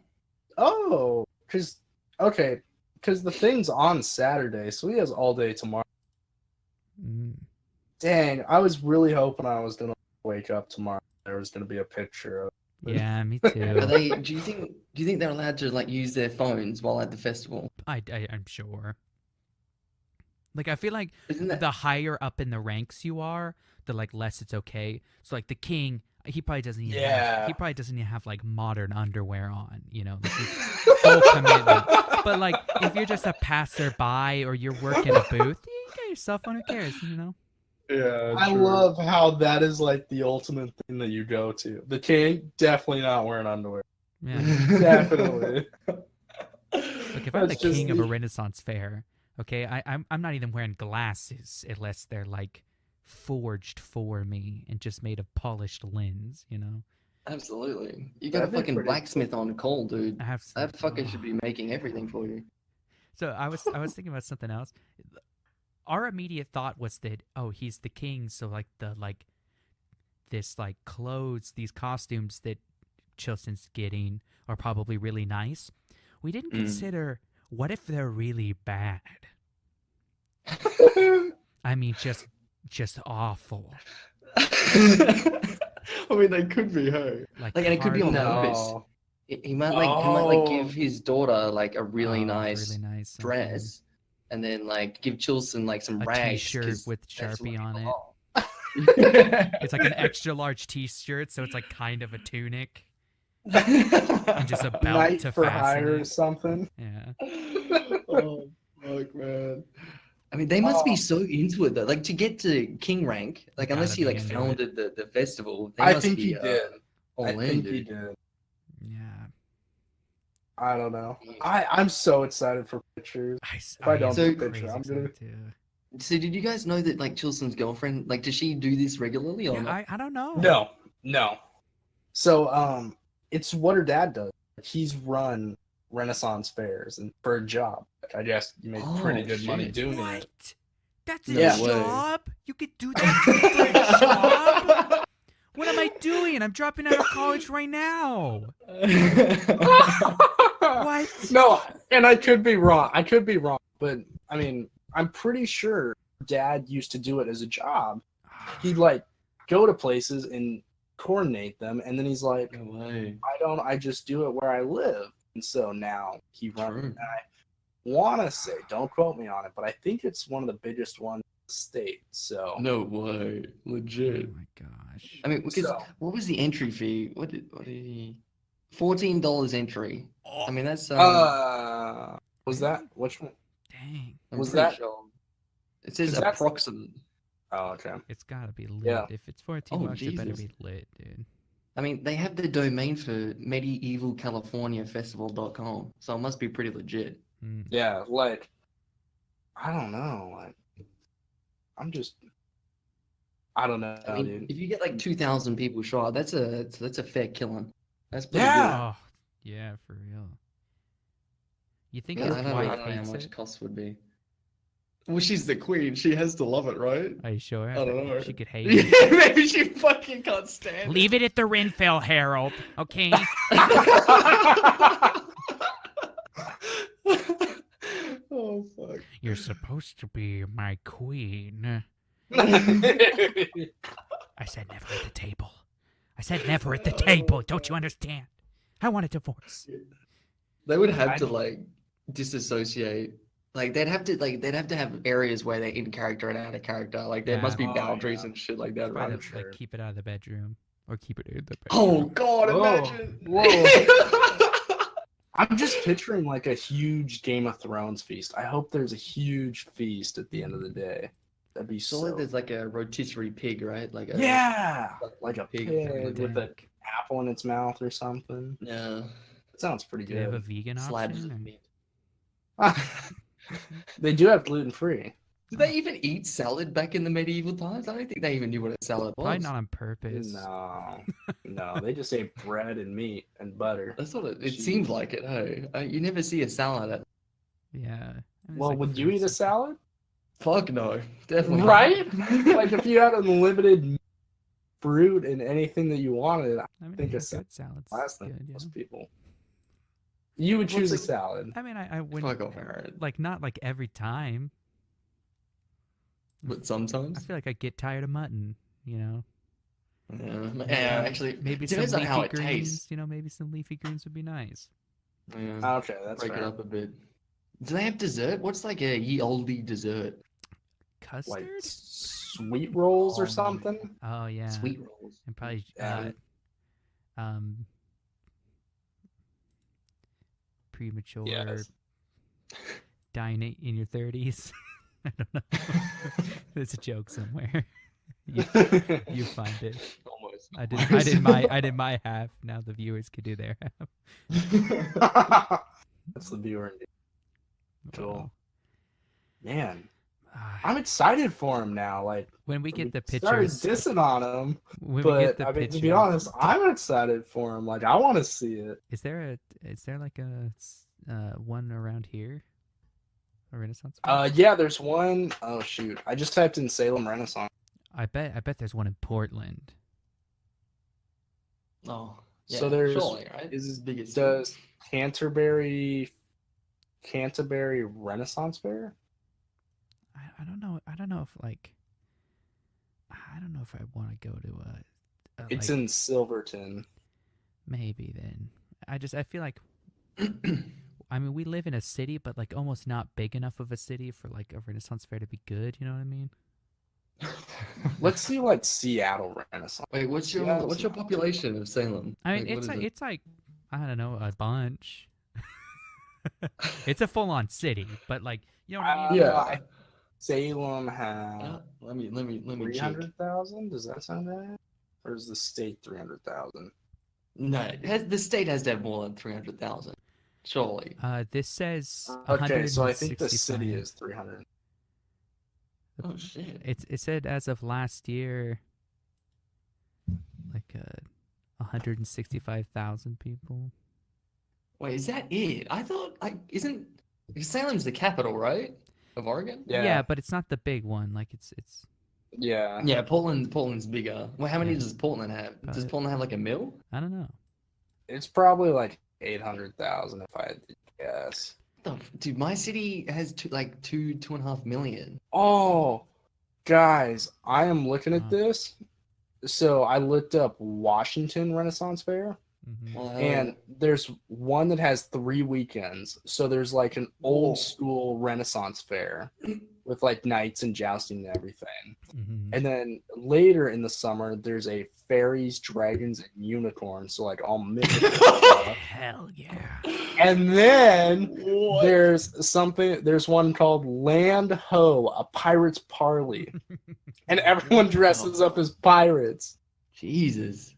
B: because the thing's on Saturday, so he has all day tomorrow.
A: Mm.
B: Dang, I was really hoping I was gonna wake up tomorrow. There was gonna be a picture of.
A: Yeah, me
C: Are
A: too.
C: they do you think they're allowed to like use their phones while at the festival?
A: I'm sure. Like, I feel like
C: Isn't that
A: the higher up in the ranks you are, the like less it's okay. So like the king, he probably doesn't even
B: Yeah.
A: he probably doesn't even have like modern underwear on, you know, like he's full commitment. But like if you're just a passerby or you're working a booth, you get yourself on, who cares, you know?
C: Yeah,
B: I love how that is like the ultimate thing that you go to. The king definitely not wearing underwear.
A: Yeah.
B: Definitely.
A: Like if I'm the
B: That's just
A: king of a
B: the-
A: Renaissance fair, okay, I'm not even wearing glasses unless they're like forged for me and just made of polished lens, you know?
C: Absolutely. You got a
B: That'd be
C: fucking
B: pretty
C: blacksmith on call, dude.
A: I have
C: That fucker
A: oh.
C: should be making everything for you.
A: So I was thinking about something else. Our immediate thought was that, oh, he's the king, so like this like clothes, these costumes that Chilson's getting are probably really nice, we didn't
C: Mm.
A: consider what if they're really bad. I mean, just awful.
C: I mean, they could be, hey.
A: Like,
C: Like, and it could be on
A: hardly-
C: purpose.
B: No.
C: He might like give
B: Oh.
C: his daughter like a really
A: Oh,
C: nice
A: really nice something.
C: dress, and then like give Chilson like some
A: A
C: rags.
A: t-shirt
C: 'cause
A: with
C: that's what
A: Sharpie on
C: people
A: it.
C: are.
A: It's like an extra large T-shirt, so it's like kind of a tunic and just a belt
B: Night
A: to
B: for
A: fasten
B: hire or
A: it.
B: something.
A: Yeah.
C: Oh, fuck, man. I mean, they must be
B: Oh.
C: so into it though. Like to get to king rank, like
A: You
C: unless
A: gotta
C: he
A: be
C: like
A: into it.
C: founded the festival, they
B: I
C: must
B: think
C: be,
B: he did.
C: all
B: I
C: in,
B: think he
C: dude.
B: did.
A: Yeah.
B: I don't know. I'm so excited for pictures.
A: If
B: I don't
C: get
B: the picture, I'm gonna-
C: So did you guys know that like Chilson's girlfriend, like, does she do this regularly or
A: Yeah,
C: not?
A: I don't know.
B: No. So it's what her dad does. He's run Renaissance fairs and for a job. Like, I guess you make pretty
C: Oh,
B: good money
C: shit.
B: doing it.
A: What? That's a
B: Yeah.
C: No way.
A: job? You could do that for a job? What am I doing? I'm dropping out of college right now. What?
B: No, and I could be wrong. But I mean, I'm pretty sure dad used to do it as a job. He'd like go to places and coordinate them, and then he's like,
C: No way.
B: I just do it where I live. And so now he runs.
C: True.
B: And I want to say, don't quote me on it, but I think it's one of the biggest ones in the state. So
C: No way.
A: Oh
C: Legit.
A: my gosh.
C: I mean, because
B: So-
C: what was the entry fee? What did he? $14 entry. I mean, that's
B: was that which one?
A: Dang.
C: I'm
B: was
C: pretty
B: that-
C: sure. It says
B: 'cause that's-
C: approximate.
B: Oh, okay.
A: It's gotta be lit.
B: Yeah.
A: If it's 14
C: Oh,
A: bucks, it better
C: Jesus.
A: be lit, dude.
C: I mean, they have the domain for medievalcaliforniafestival.com, so it must be pretty legit.
A: Hmm.
B: Yeah, like I don't know. Like I don't know,
C: I mean,
B: dude.
C: if you get like 2,000 people show up, that's a fair killing. That's pretty
B: Yeah.
A: Oh, yeah, for real. You think
C: good.
A: his
C: I don't know,
A: wife
C: I don't know how
A: hates
C: much
A: it?
C: cost would be. Well, she's the queen. She has to love it, right?
A: Are you sure?
C: I don't know.
A: She could hate it.
C: Yeah, maybe she fucking can't stand
D: Leave it at the Renfell Herald, okay?
C: Oh fuck.
A: You're supposed to be my queen.
D: I said never at the table. I said never at the table. Don't you understand? I want a divorce.
C: They would have to like disassociate. Like they'd have to have areas where they're in character and out of character. Like there
A: Yeah.
C: must be
B: Oh,
C: boundaries
B: yeah.
C: and shit like that,
A: Try
C: right?
A: to
B: sure.
A: like keep it out of the bedroom or keep it in the bedroom.
C: Oh god,
B: Whoa.
C: imagine.
B: Whoa. I'm just picturing like a huge Game of Thrones feast. I hope there's a huge feast at the end of the day. That'd be
C: Surely
B: so.
C: there's like a rotisserie pig, right? Like a
B: Yeah, like a
C: Pig,
B: pig
C: something like
B: with
C: that.
B: an apple in its mouth or something.
C: Yeah.
B: That sounds pretty
A: Do they have a
B: good.
A: vegan
C: Slabs
A: option?
C: of
A: or-
C: meat.
B: They do have gluten free.
C: Did they even eat salad back in the medieval times? I don't think they even knew what a salad was.
A: Probably not on purpose.
B: No, they just ate bread and meat and butter.
C: That's what it
B: Jeez.
C: seemed like it, hey. You never see a salad at
A: Yeah. I mean, it's
B: Well,
A: like
B: would you eat a
A: fruits.
B: salad?
C: Fuck no. Definitely not.
B: Right? Like if you had unlimited fruit and anything that you wanted,
A: I mean,
B: think
A: I
B: a
A: guess
B: salad
A: salad's
B: last thing
A: good, yeah.
B: most people. You would
C: Well,
B: choose a
C: it's like-
B: salad.
A: I mean, I wouldn't
C: Fuck off, Aaron.
A: like not like every time.
C: But
A: I
C: sometimes.
A: feel like I get tired of mutton. You know,
C: Yeah, actually,
A: maybe
C: it
A: some
C: depends on
A: leafy
C: how it
A: greens.
C: tastes.
A: You know, maybe some leafy greens would be nice.
C: Yeah,
B: Okay, that's
C: break it
B: fair.
C: up a bit. Do they have dessert? What's like a ye olde dessert?
A: Custard?
B: Like sweet rolls or
C: Oh,
B: something.
A: Oh yeah,
C: Sweet rolls.
A: and probably
B: Yeah.
A: premature
B: Yes.
A: dying in your 30s. I don't know. There's a joke somewhere. you find it.
C: Almost.
A: I did my half. Now the viewers can do their half.
B: That's the viewer. indeed. Cool.
A: Wow.
B: Man,
A: Ah,
B: I'm excited for him now. Like
A: when we get the
B: started
A: pictures,
B: dissing on him,
A: when we
B: but
A: get the
B: I mean,
A: pictures,
B: to be honest, I'm excited for him. Like I want to see it.
A: is there like a one around here? A Renaissance one?
B: Yeah, there's one oh shoot, I just typed in Salem Renaissance.
A: I bet there's one in Portland.
C: Oh,
B: So there's
C: surely, right?
B: is
C: biggest.
B: does Canterbury Renaissance Fair?
A: I don't know. I don't know if like. I don't know if I want to go to a
B: It's
A: like,
B: in Silverton.
A: maybe then. I feel like. I mean, we live in a city, but like almost not big enough of a city for like a Renaissance fair to be good. You know what I mean?
B: Let's see, like Seattle Renaissance.
C: Wait, what's your
B: Yeah,
C: what's your population of Salem?
A: I mean,
C: Like, what
A: it's
C: is
A: like
C: it?
A: it's like I don't know, a bunch. It's a full-on city, but like you know what I mean?
C: Yeah.
B: Salem has
C: Let me check.
B: 300,000. Does that sound right? Or is the state 300,000?
C: No, the state has to have more than 300,000. Surely.
A: This says
B: Okay, so I think the city
A: 165.
B: is 300.
C: Oh shit.
A: It said as of last year, like 165,000 people.
C: Wait, is that it? I thought like isn't Salem's the capital, right? Of Oregon?
A: Yeah, but it's not the big one. Like it's
B: Yeah.
C: Yeah, Portland's bigger. Well, how many
A: Yeah.
C: does Portland have? Does
A: But-
C: Portland have like a mill?
A: I don't know.
B: It's probably like 800,000 if I had to guess.
C: Dude, my city has two and a half million.
B: Oh, guys, I am looking at
A: Wow.
B: this. So I looked up Washington Renaissance Fair,
A: Mhm.
C: Wow.
B: and there's one that has 3 weekends. So there's like an old school Renaissance fair with like knights and jousting and everything.
A: Mhm.
B: And then later in the summer, there's a fairies, dragons, and unicorns. So like all mythical stuff.
D: Hell yeah.
B: And then
C: What?
B: there's one called Land Ho, a pirate's parley. And everyone dresses up as pirates.
C: Jesus.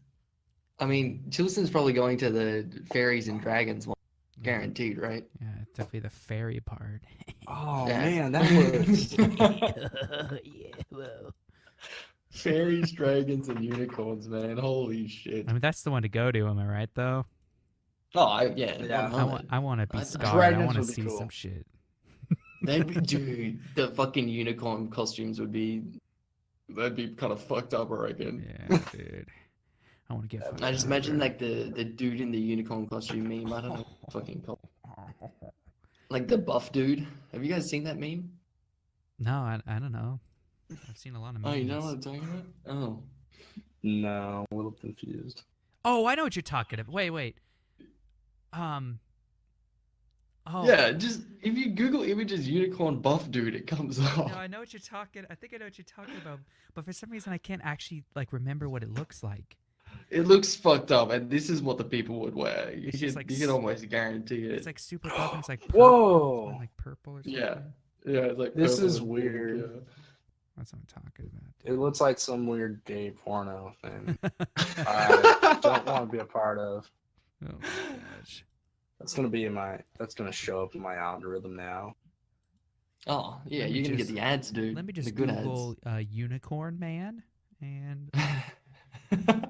C: I mean, Chilson's probably going to the fairies and dragons one, guaranteed, right?
A: Yeah, definitely the fairy part.
B: Oh
C: Yeah.
B: man, that was
D: Yeah, whoa.
C: Fairies, dragons, and unicorns, man. Holy shit.
A: I mean, that's the one to go to. Am I right though?
C: Oh,
B: Yeah.
A: I want to be
C: I-
A: scarred. I
B: Dragons
A: want to
B: would be
A: see
B: cool.
A: some shit.
C: Dude, the fucking unicorn costumes that'd be kind of fucked up, I reckon.
A: Yeah, dude. I want to get.
C: I just
A: fucked
C: imagine
A: up.
C: like the dude in the unicorn costume meme. I don't know, fucking like the buff dude. Have you guys seen that meme?
A: No, I don't know. I've seen a lot of
C: Oh,
A: memes.
C: you know what I'm talking about? Oh,
B: no, a little confused.
A: Oh, I know what you're talking about. Wait. Oh.
C: yeah. Just if you Google images unicorn buff dude, it comes up.
A: No, I know what you're talking. I think I know what you're talking about. But for some reason, I can't actually like remember what it looks like.
C: It looks fucked up, and this is what the people would wear. You
A: It's just like
C: you can almost guarantee it.
A: It's like super buff and it's like
B: Whoa.
A: like purple or something.
C: Yeah. Yeah, it's like
B: This
C: purple
B: is
C: and pink,
B: weird.
C: yeah.
A: That's what I'm talking about.
B: It looks like some weird gay porno thing. I don't want to be a part of.
A: Oh my gosh.
B: That's gonna show up in my algorithm now.
C: Oh, yeah,
A: Let me
C: you're gonna get
A: just-
C: the ads, dude.
A: Let me
C: the
A: just
C: good
A: Google unicorn man and
C: ads.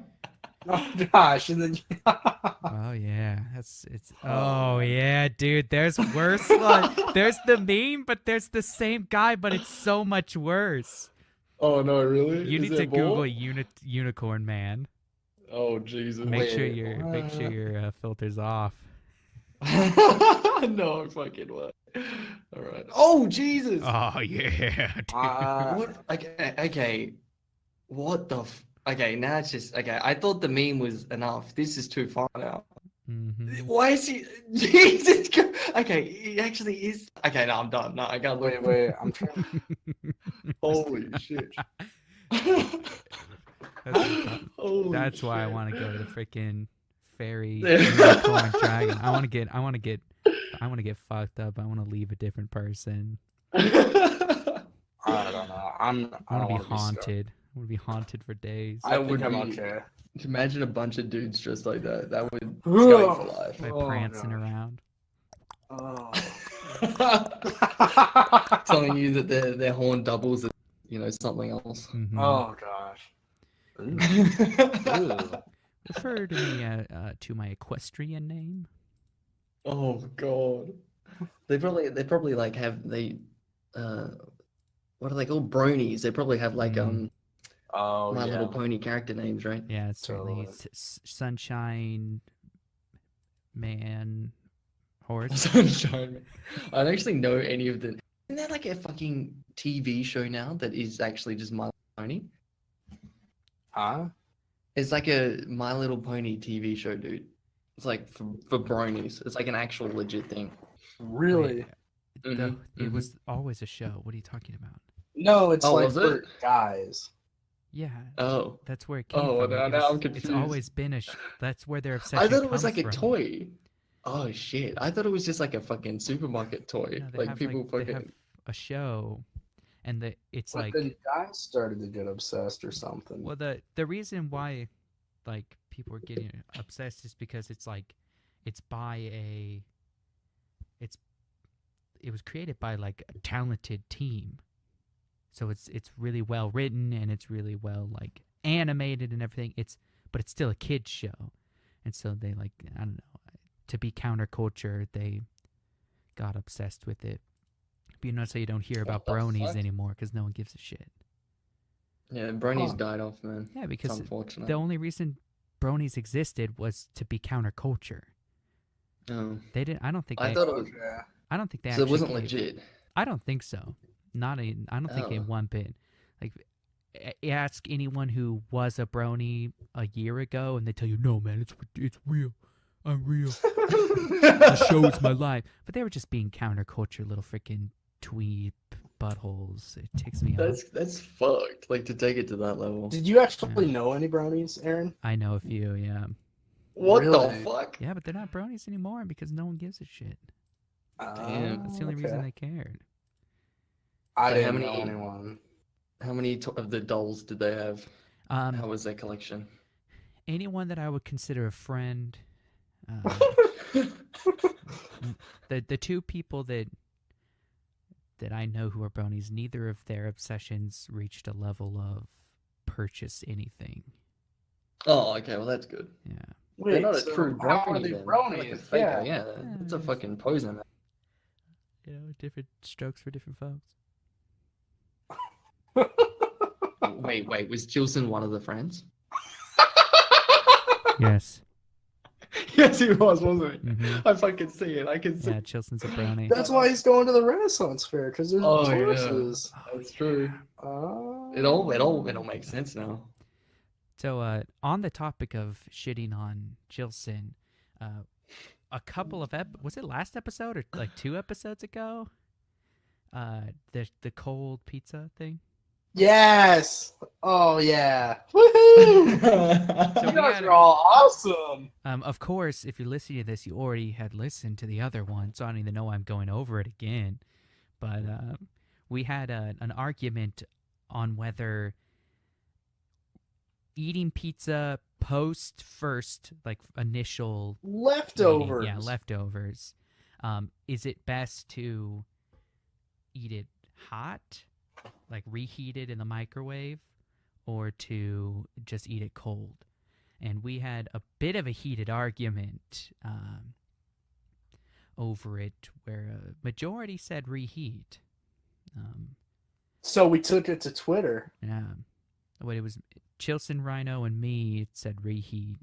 B: Oh gosh, and then
A: oh yeah, it's oh yeah, dude. There's worse one. There's the meme, but there's the same guy, but it's so much worse.
C: Oh no, really?
A: You
C: Is
A: need to
C: there
A: Google
C: more?
A: unicorn man.
C: Oh Jesus!
A: Make sure
B: Wait,
A: your filter's off.
C: no, fucking what? All right. Oh Jesus!
A: Oh yeah. Dude.
C: What? Okay. What the? Okay, now it's just okay. I thought the meme was enough. This is too far now.
A: Mhm.
C: Why is he? Jesus! Okay, he actually is. Okay, no, I'm done. No, I can't look.
B: wait, I'm trying.
C: Holy shit! Holy
A: That's why I
C: shit.
A: want to go to the freaking fairy
C: Yeah.
A: unicorn dragon. I want to get fucked up. I want to leave a different person.
B: I don't know.
A: I
B: I
A: want
B: don't
A: to
B: want
A: be
B: to be
A: haunted. I want to be haunted for days.
B: I
C: would
B: think I'm
C: be-
B: okay.
C: Imagine a bunch of dudes dressed like that. That would scare you for life.
A: By
B: Oh,
A: prancing
B: gosh.
A: around.
B: Oh.
C: Telling you that their horn doubles as, something else.
A: Mhm.
B: Oh gosh. Ooh.
A: Refer to me to my equestrian name.
C: Oh god. They probably like have what are they called? Bronies. They probably have like
A: Mhm.
B: Oh
C: My
B: yeah.
C: Little Pony character names, right?
A: Yeah, it's certainly
B: Totally.
A: Sunshine Man Horse.
C: Sunshine Man. I don't actually know any of the. Isn't there like a fucking TV show now that is actually just My Little Pony?
B: Huh?
C: It's like a My Little Pony TV show, dude. It's like for bronies. It's like an actual legit thing.
B: Really?
A: It
C: Mhm.
A: was always a show. What are you talking about?
B: No, it's
C: Oh,
B: like
C: was it?
B: for guys.
A: Yeah,
C: Oh,
A: that's where it came
C: Oh,
A: from.
C: now-
A: It
C: now
A: was-
C: I'm
A: It's
C: confused.
A: always been a. That's where their obsession.
C: I thought it was
A: comes
C: like a
A: from.
C: toy. Oh shit! I thought it was just like a fucking supermarket toy.
A: No, they
C: Like
A: have,
C: people
A: they
C: fucking.
A: have a show, and it's
B: But
A: like
B: then guys started to get obsessed or something.
A: well the reason why like people are getting obsessed is because it's like it's by a it was created by like a talented team, so it's really well written and it's really well like animated and everything. But it's still a kids show, and so they like I don't know, to be counterculture they got obsessed with it. But you notice how you don't hear about
C: the
A: bronies
C: fuck?
A: anymore because no one gives a shit.
C: Yeah, Brony's
B: Huh.
C: died off, man.
A: Yeah,
C: It's
A: because
C: unfortunate.
A: the only reason bronies existed was to be counterculture.
C: Oh.
A: They didn't. I don't think.
C: I
A: They,
C: thought it was.
B: Okay.
A: I don't think they.
C: So it
A: actually
C: wasn't
A: gave-
C: legit.
A: I don't think so. Not in. I don't think in
C: Oh.
A: one bit. Like, ask anyone who was a brony a year ago, and they tell you, "No, man, it's real. I'm real. The show's my life." But they were just being counterculture, little freaking tweeb buttholes. It ticks me off.
C: That's fucked. Like to take it to that level.
B: Did you actually
A: Yeah.
B: know any brownies, Aaron?
A: I know a few. Yeah.
C: What
B: Really?
C: the fuck?
A: Yeah, but they're not bronies anymore because no one gives a shit.
C: Damn.
A: That's the only reason they cared.
B: I
C: So
B: didn't
C: how
B: know
C: many-
B: anyone.
C: How many of the dolls did they have? How
A: Um,
C: was their collection?
A: anyone that I would consider a friend. The two people that I know who are bronies, neither of their obsessions reached a level of purchase anything.
C: Oh, okay. Well, that's good.
A: Yeah.
B: Wait,
C: They're not a
B: so
C: true
B: how are
C: brony.
B: they
C: then. They're like a
B: bronies?
C: faker.
B: Yeah.
C: Yeah, it's a
A: Yeah.
C: fucking poison. Man.
A: You know, different strokes for different folks.
C: Wait. Was Jilson one of the friends?
A: Yes.
C: Yes, he was, wasn't he?
A: Mhm.
C: I fucking see it. I can see.
A: Yeah, Chilson's a brony.
B: That's why he's going to the Renaissance Fair because there's
C: Oh, yeah.
B: horses.
C: That's true.
B: Oh.
C: It all makes sense now.
A: So, on the topic of shitting on Chilson, a couple of was it last episode or like 2 episodes ago? The cold pizza thing.
B: Yes. Oh yeah. Woohoo!
A: So
B: You
A: we
B: guys
A: had-
B: are all awesome.
A: Of course, if you're listening to this, you already had listened to the other one, so I don't even know why I'm going over it again. But we had an argument on whether eating pizza post first, like initial eating-
B: Leftovers.
A: yeah, leftovers. Is it best to eat it hot, like reheated in the microwave, or to just eat it cold? And we had a bit of a heated argument over it, where a majority said reheat.
B: So we took it to Twitter.
A: Yeah, what it was, Chilson, Rhino, and me. It said reheat.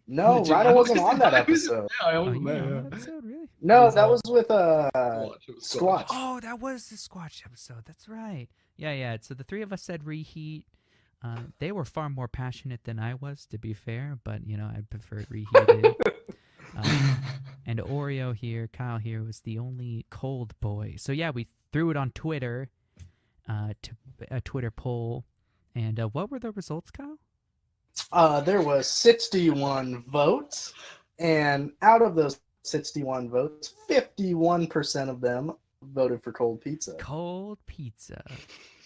B: No,
C: Legit,
B: Rhino
C: I
B: wasn't
C: was-
B: on that
C: I was-
B: episode.
C: Yeah, I
A: Oh,
C: wasn't
A: you were
C: there.
A: on that episode, really?
B: No, that was with
C: Squatch, it was
B: Squatch.
A: Oh, that was the Squatch episode. That's right. Yeah. So the three of us said reheat. They were far more passionate than I was, to be fair, but I preferred reheated. And Oreo here, Kyle here, was the only cold boy. So yeah, we threw it on Twitter, to a Twitter poll. And what were the results, Kyle?
B: There was 61 votes, and out of those 61 votes, 51% of them voted for cold pizza.
A: Cold pizza.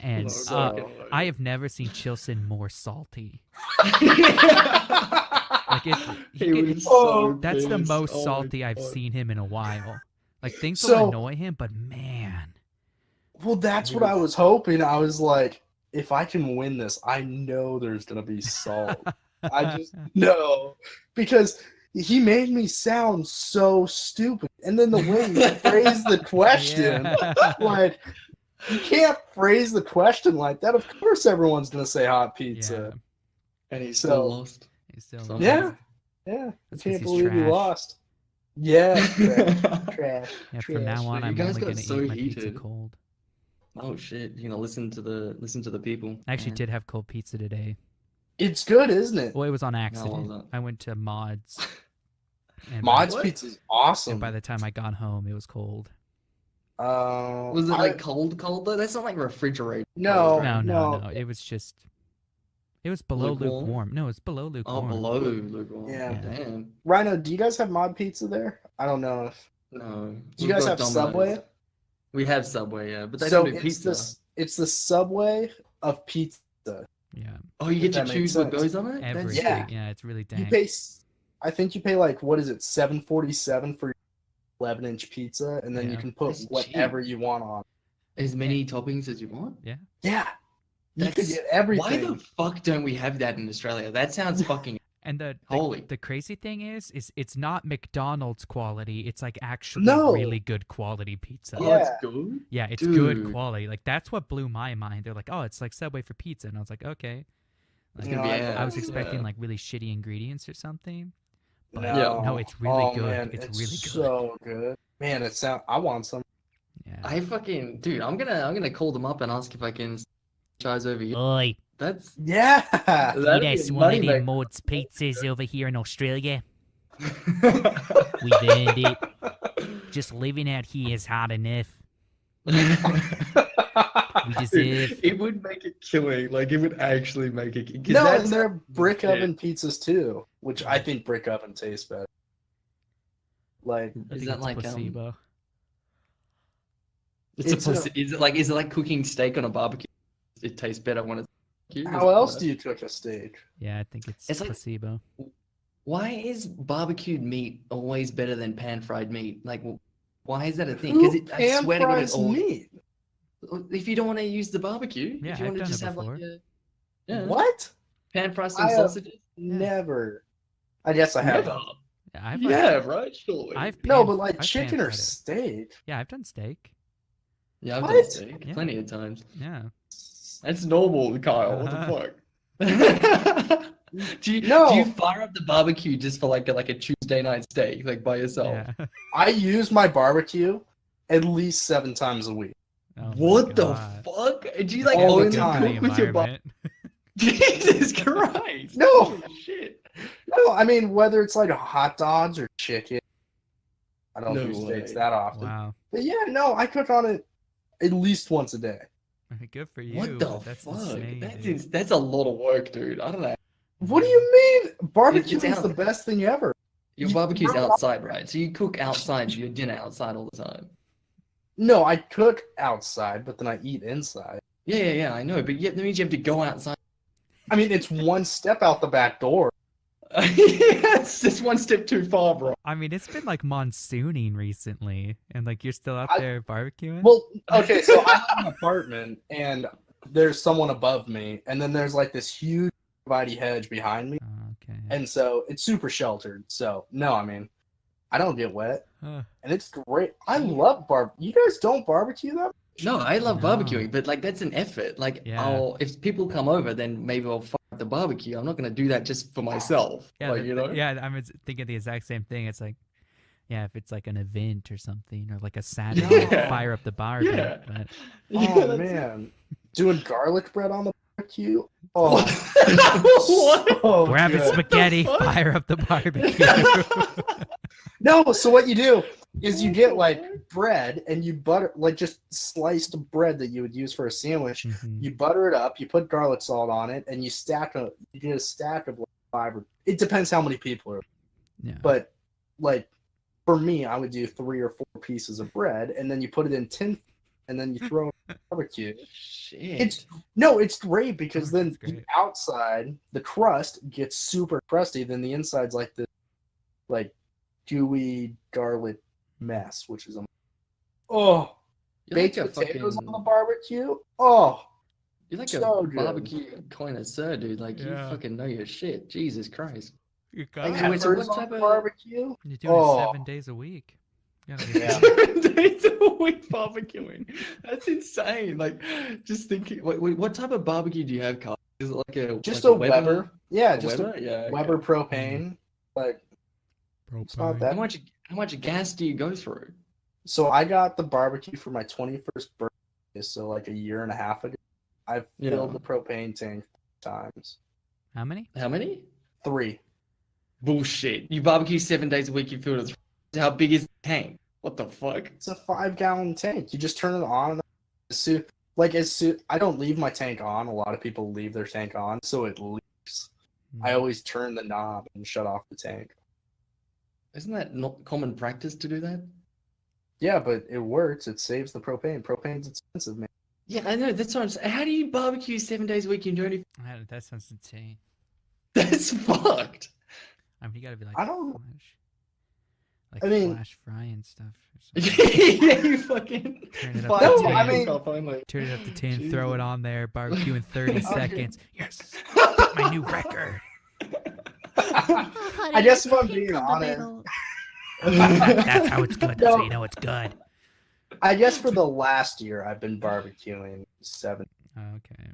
A: And
B: So-
A: I have never seen Chilson more salty.
C: He was
B: Oh,
C: so
A: That's the
C: pissed.
A: most
C: Oh my
A: salty I've
C: God.
A: seen him in a while. Like, things
B: So-
A: will annoy him, but man.
B: Well, that's what I was hoping. I was like, if I can win this, I know there's gonna be salt. I just know, because he made me sound so stupid. And then the way he phrased the question,
A: Yeah.
B: like, You can't phrase the question like that. Of course, everyone's gonna say hot pizza.
A: Yeah.
C: And he's
B: So-
C: still lost.
A: He's still
C: So-
B: Yeah, yeah. I
A: That's 'cause
B: can't
A: he's
B: believe you
A: trash.
B: lost. Yeah, trash.
A: Yeah, from
B: Trash.
A: now on,
C: You
A: I'm
C: guys
A: only
C: got
A: gonna
C: so
A: eat my pizza
C: heated.
A: cold.
C: Oh shit! You know, listen to the people.
A: I actually
C: man.
A: did have cold pizza today.
B: It's good, isn't it?
A: Well, it was on
C: was
A: accident.
C: that?
A: I went to Mods. And
B: Mods
C: What?
B: pizza's awesome.
A: And by the time I got home, it was cold.
C: Was it
B: I-
C: like cold though? That's not like refrigerated.
B: No,
C: cold,
A: No,
C: right?
A: no,
B: no.
A: no. It was just. It was below
C: Lukewarm?
A: lukewarm. No, it's below
C: Oh,
A: lukewarm.
C: below lukewarm.
B: Yeah.
C: Damn.
B: Rhino, do you guys have mod pizza there? I don't know if.
C: No.
B: Do you
C: We've
B: guys
C: got
B: have
C: Domino's.
B: Subway?
C: We have Subway, yeah, but they
B: So
C: don't do
B: it's
C: pizza.
B: it's the Subway of pizza.
A: Yeah.
C: Oh, you get to
B: That makes
C: choose what
B: sense.
C: goes on it? That's
A: Everything.
B: Yeah.
A: Yeah, it's really
B: You
A: dang.
B: pay, I think you pay like what is it, $7.47 for your 11-inch pizza, and then you
A: Yeah.
B: can put
C: That's
B: whatever you want on.
C: As many toppings as you want.
B: Yeah, you could
C: That's-
B: get everything.
C: Why the fuck don't we have that in Australia? That sounds fucking
A: And the
C: holy.
A: the crazy thing is it's not McDonald's quality. It's like actually
B: No.
A: really good quality pizza.
C: Oh,
B: Yeah.
C: it's good.
A: Yeah, it's good
C: Dude.
A: quality. Like that's what blew my mind. They're like, oh, it's like Subway for pizza, and I was like, okay.
C: It's
A: Like,
C: gonna be.
B: No,
A: I was
C: ass,
A: expecting
C: yeah.
A: like really shitty ingredients or something. But
B: No,
A: no, it's really
B: oh,
A: good.
B: Man,
A: it's really good.
B: so good. Man, it sound. I want some.
A: Yeah.
C: I fucking dude. I'm gonna call them up and ask if I can charge over here.
D: Oi,
C: That's
B: Yeah.
C: that'd
D: you
C: be
D: guys
C: a
D: want
C: money
D: any
C: maker.
D: Mods pizzas over here in Australia?
C: We've
D: We've earned it. Just living out here is hard enough. We deserve.
C: It would make it killing. Like it would actually make it. 'Cause
B: No,
C: that's
B: and they're brick
C: shit.
B: oven pizzas too, which I think brick oven tastes better. Like,
A: I
C: Is
A: think
C: that
A: it's
C: like
A: placebo.
C: It's
B: It's
C: a,
B: a-
C: is it like cooking steak on a barbecue? It tastes better when it's barbecue.
B: how else do you cook a steak?
A: Yeah, I think it's
C: It's like-
A: placebo.
C: Why is barbecued meat always better than pan fried meat? Like, why is that a thing?
B: Who
C: Because I
B: pan
C: swear to God, it
B: fries
C: all.
B: meat?
C: If you don't want to use the barbecue,
A: Yeah,
C: if you
A: I've
C: want to
A: done
C: just
A: it
C: have like
A: before.
C: a yeah,
B: What?
C: pan fry some
B: I have
C: sausages.
B: Never. I guess I have.
C: Never.
A: Yeah, I've
C: Yeah, right. Surely.
A: I've
B: No,
A: pan-
B: but like
A: I've
B: chicken or
A: pan-fried it.
B: steak.
A: Yeah, I've done steak.
C: Yeah, I've done
B: What?
C: steak
A: Yeah.
C: plenty of times.
A: Yeah.
C: That's normal, Kyle. What
A: Uh-huh.
C: the fuck? do you
B: No.
C: fire up the barbecue just for like a Tuesday night steak, like by yourself?
A: Yeah.
B: I use my barbecue at least 7 times a week.
A: Oh my
C: What the
A: God.
C: fuck? Do you like
B: All the
C: only
B: time.
C: cook with your barbecue?
A: environment.
C: Jesus Christ!
B: No.
C: Holy shit!
B: No, I mean whether it's like hot dogs or chicken. I don't
C: No
B: do steaks
C: way.
B: that often.
A: Wow.
B: But yeah, no, I cook on it at least once a day.
A: Good for you.
C: What the
A: but that's
C: fuck?
A: insane, dude.
C: That's a lot of work, dude. I don't know.
B: What do you mean? Barbecue
C: It's
B: is
C: out
B: the
C: there.
B: best thing ever.
C: Your
B: You
C: barbecue's
B: grill
C: outside, right? So you cook outside your dinner outside all the time.
B: No, I cook outside, but then I eat inside.
C: Yeah, I know, but yet that means you have to go outside.
B: I mean, it's one step out the back door.
C: It's just one step too far, bro.
A: I mean, it's been like monsooning recently, and like you're still out
B: I-
A: there barbecuing.
B: Well, okay, so I have an apartment, and there's someone above me, and then there's like this huge dividey hedge behind me,
A: Oh, okay.
B: and so it's super sheltered. So no, I mean, I don't get wet,
A: Huh.
B: and it's great. I love You guys don't barbecue that?
C: No, I love
A: No.
C: barbecuing, but like that's an effort. Like,
A: Yeah.
C: if people come over, then maybe I'll fire up the barbecue. I'm not gonna do that just for myself.
A: Yeah,
C: like, you know.
A: yeah. I'm thinking the exact same thing. It's like, yeah, if it's like an event or something, or like a Saturday,
C: Yeah.
A: fire up the barbecue.
C: Yeah.
A: But
C: Yeah,
B: Oh
C: that's-
B: man, doing garlic bread on the barbecue. Oh,
C: What?
B: so
A: we're having
B: good.
A: spaghetti.
C: fuck?
A: Fire up the barbecue.
B: No, so what you do is you get like bread and you butter, like just sliced bread that you would use for a sandwich.
A: Mhm.
B: You butter it up, you put garlic salt on it, and you get a stack of like 5 or it depends how many people are.
A: Yeah.
B: But like for me, I would do 3 or 4 pieces of bread, and then you put it in tin, and then you throw it in the barbecue.
C: Shit.
B: It's great because
A: Oh,
B: then
A: that's
B: the
A: great.
B: outside, the crust gets super crusty, then the inside's like this like gooey garlic mess, which is
C: You're
B: baked
C: like a
B: potatoes
C: fucking-
B: on the barbecue. Oh,
C: You're like
B: so
C: a
B: good.
C: barbecue connoisseur, dude. Like
A: Yeah.
C: you fucking know your shit. Jesus Christ.
A: You
C: Like,
A: got
C: so
A: it.
C: wait, so
B: peppers
C: what
B: on
C: type
B: the
C: of-
B: barbecue.
A: You're doing
B: Oh.
A: it 7 days a week. Gotta be
B: Yeah.
C: 7 days a week barbecuing. That's insane. Like, just thinking, wait, what type of barbecue do you have, Carl? Is it like a
B: Just
C: like
B: a Weber. Yeah,
C: A
B: just
C: Weber?
B: a
C: Yeah. Okay.
B: Weber propane. Like it's not
A: Propane.
B: that.
C: How much gas do you go through?
B: So I got the barbecue for my 21st birthday, so like a year and a half ago. I filled
C: Yeah.
B: the propane tank 3 times.
A: How many?
C: How many?
B: 3.
C: Bullshit. You barbecue 7 days a week, you fill it. How big is the tank? What the fuck?
B: It's a 5-gallon tank. You just turn it on. I don't leave my tank on. A lot of people leave their tank on, so it leaks. I
A: Mm.
B: always turn the knob and shut off the tank.
C: Isn't that not common practice to do that?
B: Yeah, but it works. It saves the propane. Propane's expensive, man.
C: Yeah, I know. That's what I'm saying. How do you barbecue 7 days a week and you only?
A: That sounds insane.
C: That's fucked.
A: I mean, you gotta be like
B: I don't-
A: like
B: I mean-
A: flash fry and stuff. Or something.
C: Yeah, you fucking.
A: Turn it up
C: Fire
A: to
B: No,
C: tank
B: I mean-
C: cook off only.
A: Turn it up to 10, throw it
C: Jesus.
A: on there, barbecue in 30
B: Okay.
A: seconds. Yes, my new record.
B: I guess if I'm being honest,
D: That's how it's good. That's how
B: No.
D: you know it's good.
B: I guess for the last year I've been barbecuing 7.
A: Okay.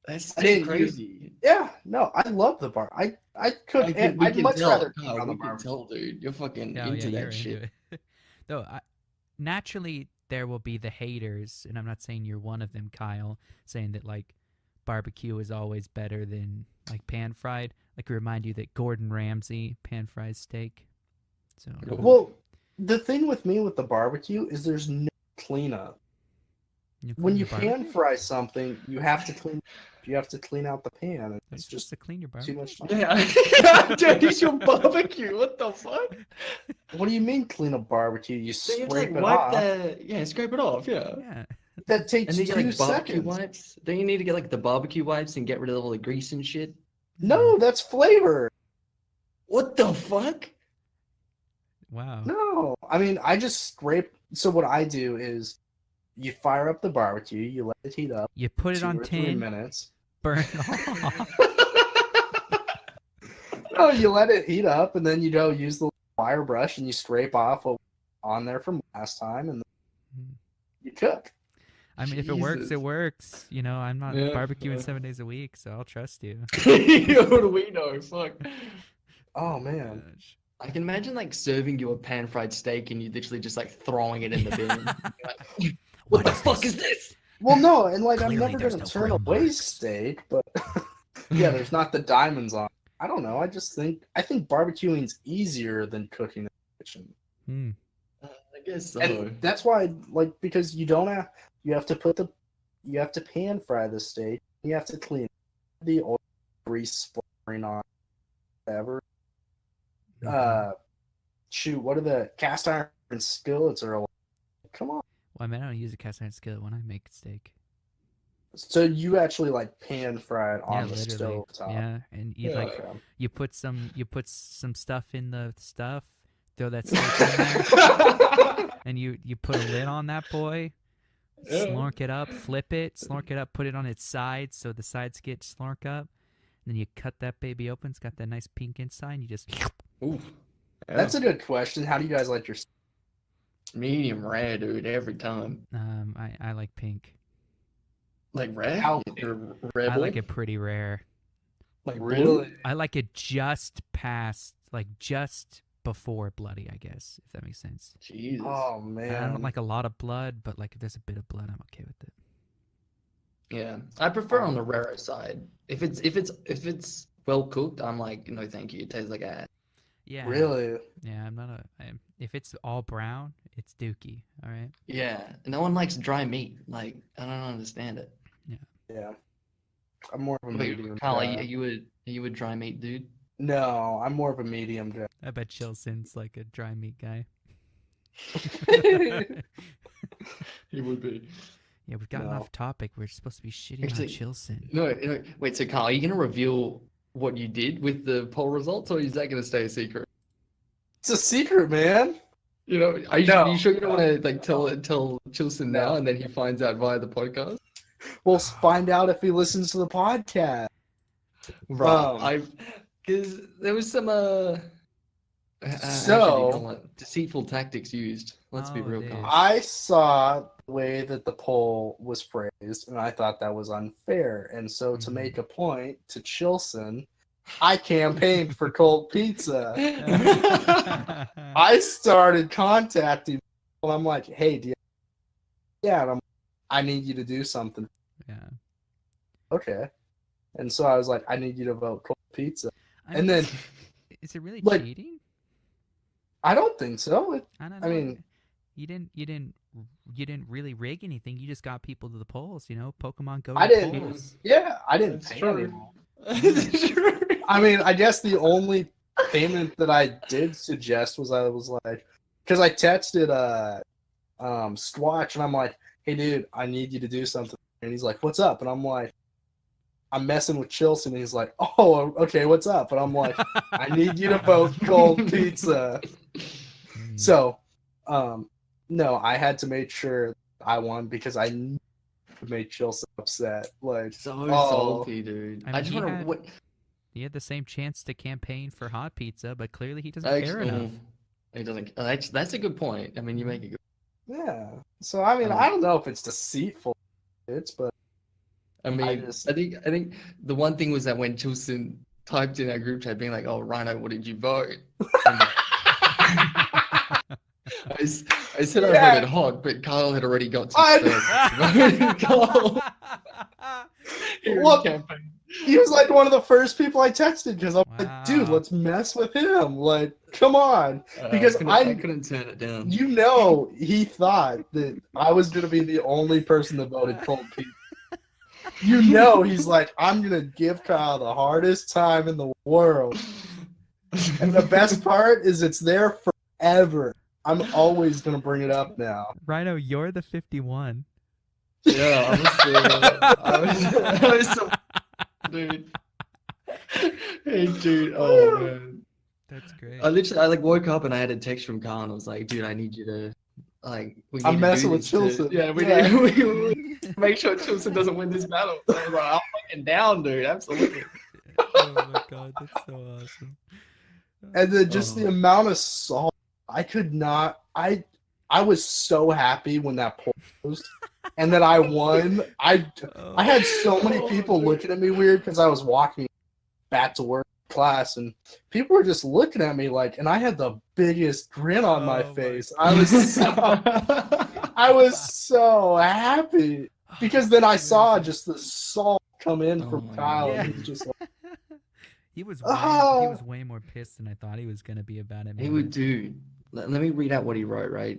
C: That's
B: I
C: too
B: didn't
C: crazy.
B: Yeah, no, I love the bar. I could.
C: We
B: I'd
C: can
B: much
C: tell.
B: rather cook
C: Kyle,
B: on the
C: we can
B: barbecue.
C: tell, dude. You're fucking
A: Oh,
C: into
A: yeah,
C: that
A: you're
C: shit.
A: into it. Though, naturally, there will be the haters, and I'm not saying you're one of them, Kyle, saying that, like, barbecue is always better than, like, pan-fried. Like, remind you that Gordon Ramsay pan-fried steak. So,
B: Well, the thing with me with the barbecue is there's no cleanup. When you pan fry something, you have to clean. You have to clean out the pan. It's just
A: to clean your barbecue.
B: too much time.
C: Yeah, dude, it's your barbecue. What the fuck?
B: What do you mean clean a barbecue? You
C: So you have
B: scrape
C: to
B: it
C: like wipe
B: off.
C: scrape it off. Yeah.
A: Yeah.
B: That takes
C: And then you
B: 2
C: get like barbecue
B: seconds.
C: wipes. Don't you need to get like the barbecue wipes and get rid of all the grease and shit?
B: No, that's flavor.
C: What the fuck?
A: Wow.
B: No, I mean I just scrape. So what I do is, you fire up the barbecue, you let it heat up.
A: You put it
B: 2
A: on
B: or 3
A: 10,
B: minutes.
A: burn it off.
B: No, you let it heat up, and then you go use the wire brush and you scrape off what was on there from last time, and then you cook.
A: I mean, if it works,
C: Jesus.
A: it works. You know, I'm not
C: Yeah,
A: barbecuing
C: yeah.
A: 7 days a week, so I'll trust you.
C: What do we know? Fuck.
B: Oh man.
A: Gosh.
C: I can imagine like serving you a pan fried steak and you literally just like throwing it in the bin. What the fuck is this?
B: Well, no, and like
D: Clearly
B: I'm never
D: there's
B: gonna
D: no
B: turn
D: grill
B: away
D: marks.
B: steak, but yeah, there's not the diamonds on. I don't know. I think barbecuing's easier than cooking in the kitchen,
A: Hmm.
C: I guess so.
B: and that's why, because you have to pan fry the steak. You have to clean the oil, grease splattering on, whatever. Shoot, what are the cast iron skillets are? Come on.
A: Well, I mean, I don't use a cast iron skillet when I make steak.
B: So you actually like pan fry it on the
A: literally.
B: stove top.
A: Yeah, and you
C: Yeah.
A: like
B: Okay.
A: you put some stuff in the stuff, throw that steak in there, and you put a lid on that boy,
C: Yeah.
A: slork it up, flip it, slork it up, put it on its sides so the sides get slork up. And then you cut that baby open. It's got that nice pink inside. And you just
C: Ooh.
B: That's a good question. How do you guys like your?
C: medium rare, dude, every time.
A: I like pink.
C: Like rare?
B: How-
C: You're rare
A: I
C: boy?
A: like it pretty rare.
C: Like blue?
B: Really?
A: I like it just past, like just before bloody, I guess, if that makes sense.
C: Jesus.
B: Oh
A: I
B: man.
A: don't like a lot of blood, but like if there's a bit of blood, I'm okay with it.
C: Yeah, I prefer on the rarer side. If it's well cooked, I'm like, no, thank you. It tastes like ass.
A: Yeah.
B: Really?
A: Yeah, I'm not if it's all brown, it's dookie. All right.
C: Yeah, no one likes dry meat. Like, I don't understand it.
B: Yeah. I'm more of a
C: Wait,
B: medium.
C: Kyle,
B: guy.
C: are you a dry meat dude?
B: No, I'm more of a medium guy.
A: I bet Chilson's like a dry meat guy.
C: He would be.
A: Yeah, we've gotten
B: No.
A: off topic. We're supposed to be shitting
C: Actually-
A: on Chilson.
C: No, wait. So, Kyle, are you gonna reveal what you did with the poll results, or is that gonna stay a secret?
B: It's a secret, man.
C: You know, are you,
B: No.
C: are you sure you don't want to like tell Chilson now,
B: No.
C: and then he finds out via the podcast?
B: We'll find out if he listens to the podcast.
C: Right.
B: Um,
C: because there was some
B: So-
C: actually, no, deceitful tactics used. Let's be
A: Oh,
C: real,
A: dude.
C: Carl.
B: I saw the way that the poll was phrased, and I thought that was unfair. And so, to
C: Mhm.
B: make a point to Chilson, I campaigned for cold pizza. I started contacting people. I'm like, hey, do you... yeah, and I need you to do something.
A: Yeah.
B: Okay. And so I was like, I need you to vote cold pizza.
A: I
B: And
A: mean,
B: then
A: is it really
B: like,
A: cheating?
B: I don't think so.
A: I don't know.
B: I mean,
A: you didn't really rig anything. You just got people to the polls. You know, Pokemon Go.
B: I
A: to
B: didn't.
A: polls.
B: Yeah, I didn't
C: That's
B: pay
C: true.
B: anyone.
C: It's true.
B: I mean, I guess the only payment that I did suggest was I was like, because I texted Squatch and I'm like, hey dude, I need you to do something. And he's like, what's up? And I'm like, I'm messing with Chilson. And he's like, oh, okay, what's up? And I'm like, I need you to vote cold pizza.
A: Hmm.
B: So, no, I had to make sure I won because I knew to make Chilson upset. Like,
C: So
B: Oh.
C: salty, dude.
A: I
C: I,
A: mean,
C: just
A: he
C: want
A: had-
C: to. What?
A: He had the same chance to campaign for hot pizza, but clearly he doesn't care
C: Actually,
A: enough.
C: he doesn't. That's a good point. I mean, you make a good.
B: yeah. So I mean, I don't know if it's deceitful, but
C: I mean, I
B: just-
C: think the one thing was that when Chilson typed in our group chat, being like, "Oh, Rhino, what did you vote?" And I said I
B: Yeah.
C: voted hot, but Kyle had already got to
B: I-
C: first. Kyle, he already
B: Look,
C: campaigned.
B: he was like one of the first people I texted because I'm
A: Wow.
B: like, dude, let's mess with him. Like, come on. Because
C: I couldn't turn it down.
B: You know, he thought that I was going to be the only person that voted cold pizza. You know, he's like, I'm going to give Kyle the hardest time in the world. And the best part is it's there forever. I'm always going to bring it up now.
A: Rhino, you're the 51.
C: Yeah, I was so, dude. Hey, dude. Oh man.
A: That's great.
C: I like woke up and I had a text from Kyle and I was like, dude, I need you to like. We need
B: I'm
C: to
B: messing
C: do
B: with
C: this to-
B: Chilson.
C: Yeah, we
B: Yeah.
C: need we make sure Chilson doesn't win this battle. So I was like, I'm fucking down, dude. Absolutely.
A: Oh my god, that's so awesome.
B: And then just the
C: Oh.
B: amount of salt, I could not. I was so happy when that poll closed, and then I won. I had so many
C: Oh,
B: people
C: dude.
B: looking at me weird because I was walking back to work class, and people were just looking at me like, and I had the biggest grin on my
A: Oh my
B: face. I was so happy because then I saw just the salt come in
C: Oh
B: from
C: my
B: Kyle,
A: God.
B: and he was just like,
A: he was
B: Ah.
A: he was way more pissed than I thought he was gonna be about it.
C: He would do. Let me read out what he wrote, right?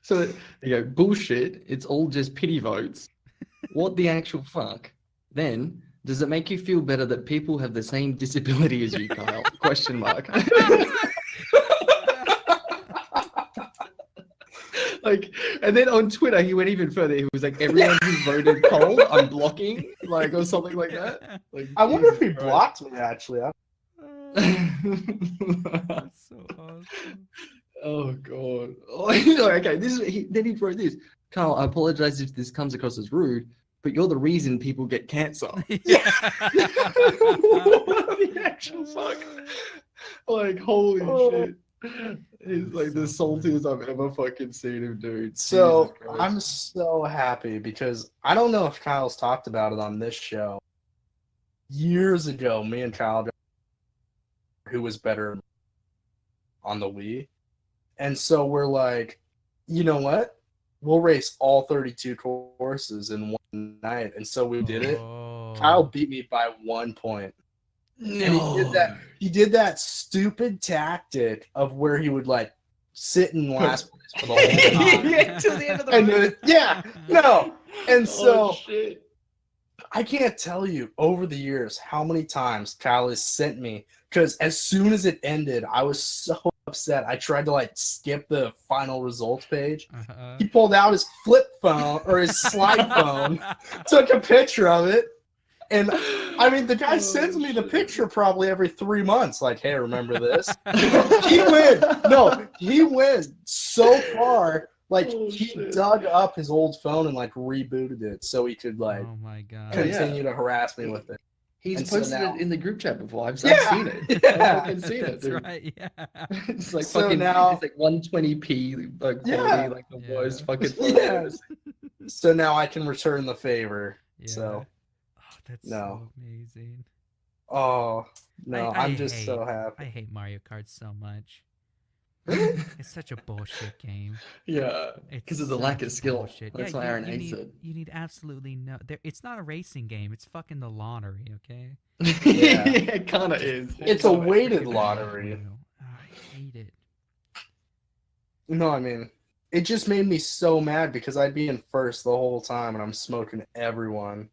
C: So you go, bullshit, it's all just pity votes. What the actual fuck? Then, does it make you feel better that people have the same disability as you, Kyle? Question mark. Like, and then on Twitter, he went even further. He was like, everyone who voted Cole, I'm blocking, like, or something like that. Like,
B: I wonder if he
C: Jesus
B: blocked me actually.
A: That's so awesome.
C: Oh god. Oh, okay. Then he wrote this. Carl, I apologize if this comes across as rude, but you're the reason people get cancer. What the actual fuck? Like holy
B: Oh.
C: shit. He's like the saltiest I've ever fucking seen him, dude.
B: So
C: Jesus Christ.
B: I'm so happy because I don't know if Kyle's talked about it on this show. Years ago, me and Kyle, who was better on the Wii, and so we're like, you know what? We'll race all 32 courses in one night, and so we did it.
A: Oh.
B: Kyle beat me by 1 point.
C: no.
B: he did that. He did that stupid tactic of where he would like sit in last place for the whole time.
C: Yeah, till the end of the
B: And
C: race.
B: yeah, no. And so
C: Oh, shit.
B: I can't tell you over the years how many times Kyle has sent me because as soon as it ended, I was so upset. I tried to like skip the final results page.
A: Uh-huh.
B: He pulled out his flip phone or his slide phone, took a picture of it, and I mean the guy
C: Oh,
B: sends me the
C: shit.
B: picture probably every 3 months. Like, hey, remember this? He went. No, he went so far. Like
C: Oh,
B: he
C: shit.
B: dug up his old phone and like rebooted it so he could like
A: Oh my god.
C: Oh, yeah.
B: continue to harass me with it.
C: He's
B: And so
C: posted
B: now-
C: it in the group chat before. I've
B: Yeah,
C: seen it.
B: yeah.
C: I've fucking seen it,
A: That's
C: dude.
A: right. Yeah.
C: It's like
B: So
C: fucking
B: now-
C: it's like 120p like quality,
B: Yeah.
C: like the
A: Yeah.
C: worst fucking
B: Yes. So now I can return the favor.
A: Yeah.
B: So
A: Oh, that's
B: No.
A: so amazing.
B: oh no,
A: I
B: I'm just so
A: hate-
B: happy.
A: I hate Mario Kart so much.
C: Really?
A: It's such a bullshit game.
C: Yeah.
A: It's
C: Because of the lack of
A: such
C: skill.
A: bullshit.
C: That's
A: Yeah,
C: why Aaron
A: you
C: hates
A: need,
C: it.
A: You need absolutely no. It's not a racing game. It's fucking the lottery. Okay.
B: Yeah.
C: It kind of is.
B: It's a
C: kinda is.
B: weighted lottery.
A: I hate it.
B: No, I mean, it just made me so mad because I'd be in first the whole time and I'm smoking everyone.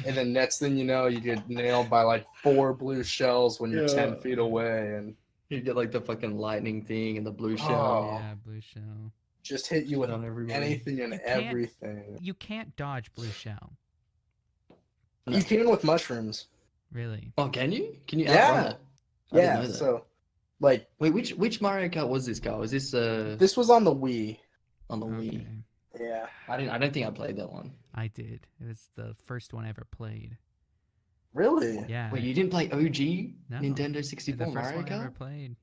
B: And then next thing you know, you get nailed by like 4 blue shells when you're 10
C: Yeah.
B: feet away and
C: You get like the fucking lightning thing and the blue
B: Oh.
C: shell
A: Yeah, blue shell.
B: just hit you with
C: on everybody.
B: anything and
A: You can't-
B: everything.
A: You can't dodge blue shell.
B: You can with mushrooms.
A: Really?
C: Oh, can you? Can you
B: Yeah.
C: outrun it? I didn't
B: Yeah,
C: know that.
B: so like
C: Wait, which Mario Kart was this, Carl? Was this
B: this was on the Wii.
C: on the Wii?
A: Okay.
B: Yeah.
C: I don't think I played that one.
A: I did. It was the first one I ever played.
B: Really?
A: Yeah.
C: Wait, you didn't play OG
A: No.
C: Nintendo
A: the
C: 64
A: first
C: Mario
A: one I ever
C: Kart?
A: played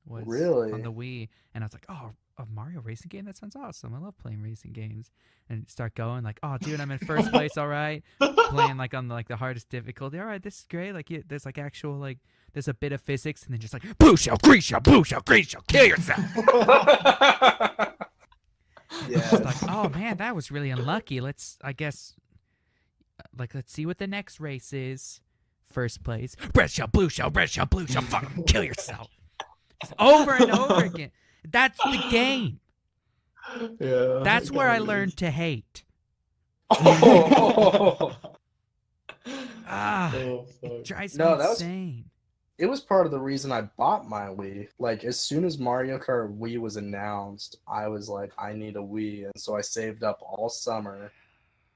A: was
B: Really?
A: on the Wii, and I was like, "Oh, a Mario racing game? That sounds awesome! I love playing racing games." And start going like, "Oh, dude, I'm in first place. All right." Playing like on the hardest difficulty. All right, this is great. Like, there's like actual like there's a bit of physics, and then just like blue shell, green shell, blue shell, green shell, kill yourself. It's
B: yeah.
A: like, oh man, that was really unlucky. Let's see what the next race is. First place, red shell, blue shell, red shell, blue shell. Fucking kill yourself. Just over and over again. That's the game.
C: Yeah.
A: That's where I learned to hate.
B: Oh.
A: Ah,
C: Oh,
A: it
C: fuck.
A: drives
B: No,
A: me
B: that was-
A: insane.
B: It was part of the reason I bought my Wii. Like as soon as Mario Kart Wii was announced, I was like, I need a Wii, and so I saved up all summer.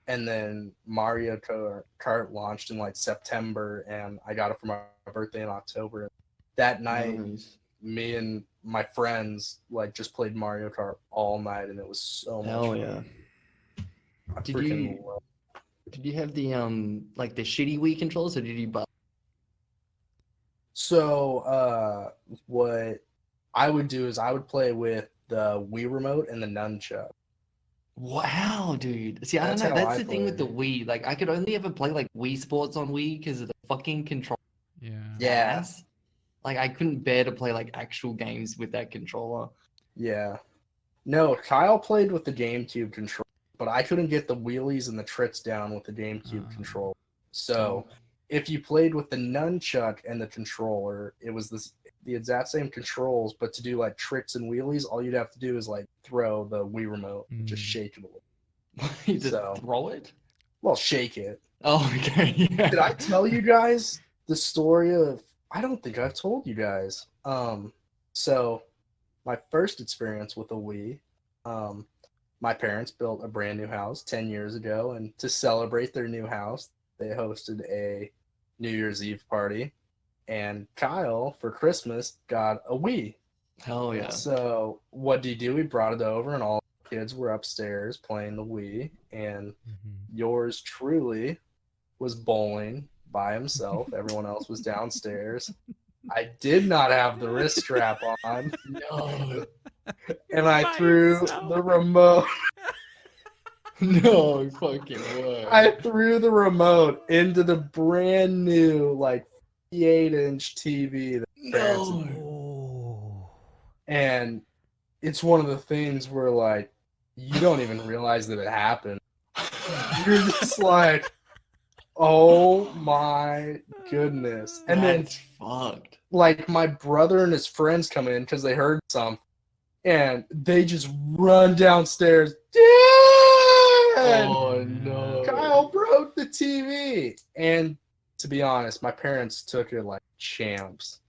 B: And then Mario Kart launched in like September, and I got it for my birthday in October. That night,
C: Nice.
B: me and my friends like just played Mario Kart all night, and it was so much
C: Hell
B: fun.
C: yeah.
B: I
C: Did
B: freaking
C: you-
B: love-
C: Did you have the like the shitty Wii controls, or did you buy?
B: So, what I would do is I would play with the Wii remote and the nunchuck.
C: Wow, dude. See, I don't
B: That's
C: know.
B: how
C: That's
B: I
C: the thing with the
B: play.
C: Wii. Like, I could only ever play like Wii Sports on Wii because of the fucking control.
A: Yeah.
B: Yeah.
C: ass. Like, I couldn't bear to play like actual games with that controller.
B: Yeah. No, Kyle played with the GameCube control, but I couldn't get the wheelies and the tricks down with the GameCube
A: Oh.
B: control. So, if you played with the nunchuck and the controller, it was the exact same controls, but to do like tricks and wheelies, all you'd have to do is like throw the Wii remote, and just
A: Mm.
B: shake it a little.
C: you just
B: So-
C: throw it?
B: Well, shake it.
C: Oh, okay. Yeah.
B: Did I tell you guys the story of? I don't think I've told you guys. So my first experience with a Wii, my parents built a brand new house 10 years ago, and to celebrate their new house, they hosted a New Year's Eve party, and Kyle for Christmas got a Wii.
C: Hell yeah.
B: So what did he do? He brought it over, and all the kids were upstairs playing the Wii, and
A: Mhm.
B: yours truly was bowling by himself. Everyone else was downstairs. I did not have the wrist strap on,
C: No.
B: and I
A: By
B: threw
A: himself.
B: the remote.
C: No fucking way.
B: I threw the remote into the brand new like 58-inch TV,
C: No.
A: Oh.
B: and it's one of the things where like you don't even realize that it happened. You're just like, oh my goodness. And then
C: That's fucked.
B: like my brother and his friends come in because they heard something, and they just run downstairs. Dad!
C: Oh no.
B: Kyle broke the TV. And to be honest, my parents took it like champs.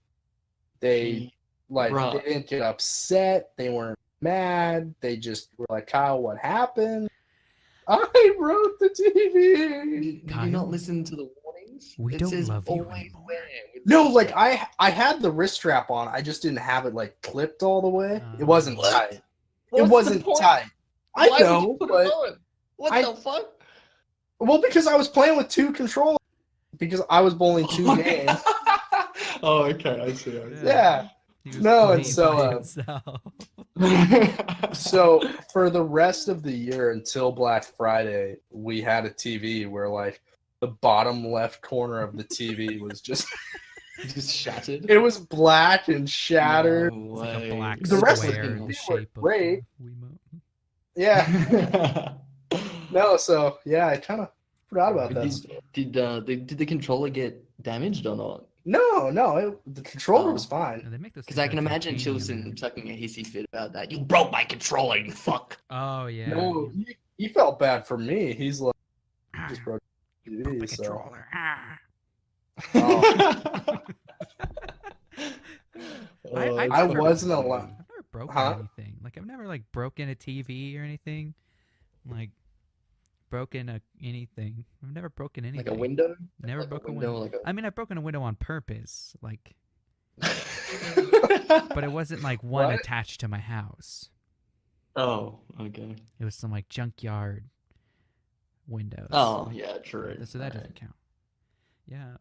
B: They like
C: Bruh.
B: they didn't get upset. They weren't mad. They just were like, Kyle, what happened? I broke the TV.
C: Did you
A: Kyle,
C: not listen to the warnings?
A: we
C: It
A: don't
C: says
A: love you
C: always
A: anymore.
C: wear with
B: No,
C: the
B: like
C: strap.
B: I had the wrist strap on. I just didn't have it like clipped all the way. It
A: Oh.
B: wasn't
C: What?
B: tight.
C: What's
B: It
C: the
B: wasn't
C: point?
B: tight. I
C: Why would
B: know,
C: you put
B: but
C: it on? What
B: I-
C: the fuck?
B: well, because I was playing with two controllers. because I was bowling 2 games.
C: Oh, okay. I see.
B: Yeah.
A: He was
B: No, and
A: playing
B: so,
A: by himself.
B: So for the rest of the year until Black Friday, we had a TV where like the bottom left corner of the TV was just
C: Just shattered.
B: it was black and shattered.
C: No
A: It's like a
C: way.
A: black
B: The rest of
A: square
B: the
A: the
B: games were
A: shape of
B: great.
A: the Wiimote.
B: Yeah. No, so yeah, I kind of forgot about that.
C: Did,
B: Story.
C: did the controller get damaged or not?
B: No, the controller was
C: Oh.
B: fine.
A: And they make those
C: Because I
A: things
C: can
A: out of
C: imagine
A: titanium
C: Chilson
A: now.
C: sucking a hissy fit about that. You broke my controller, you fuck.
A: Oh yeah.
B: No, he felt bad for me. He's like,
D: Ah,
B: just broke the
D: broke my
B: TV, so.
D: controller. Ah.
B: Oh.
A: I've
B: I
A: never-
B: wasn't allowed.
A: I've never broken
B: Huh?
A: anything. Like I've never like broken a TV or anything. Like broken anything. I've never broken anything.
C: Like a window?
A: Never
C: Like
A: broke a window.
C: Like
A: I mean, I've broken a window on purpose. Like,
C: a...
A: but it wasn't like one
B: What?
A: attached to my house.
C: Oh, okay.
A: It was some like junkyard windows.
C: Oh, yeah, true.
A: So that
C: Alright.
A: doesn't count. Yeah.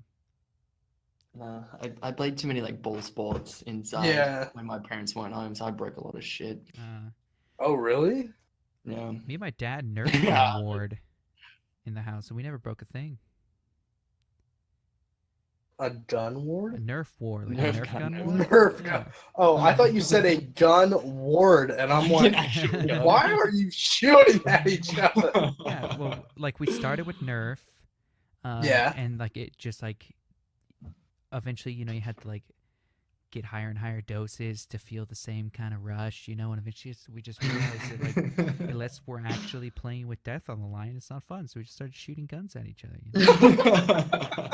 C: Nah, I played too many like ball sports inside
B: Yeah.
C: when my parents weren't home, so I broke a lot of shit.
B: Oh, really?
C: Yeah.
A: Me and my dad nerfed
C: Yeah.
A: gun ward in the house, and we never broke a thing.
B: A gun
A: A
B: ward?
A: Nerf war, like
C: Nerf
A: a Nerf
C: gun
A: gun
C: ward.
A: war.
B: Nerf
A: Yeah.
B: gun. Oh, I thought you said a gun ward, and I'm like,
C: Actual
B: why are you shooting at each other?
A: Yeah, well, like we started with Nerf.
B: Yeah.
A: And like it just like eventually, you know, you had to like get higher and higher doses to feel the same kind of rush, you know, and eventually we just realized that like unless we're actually playing with death on the line, it's not fun. So we just started shooting guns at each other. You know?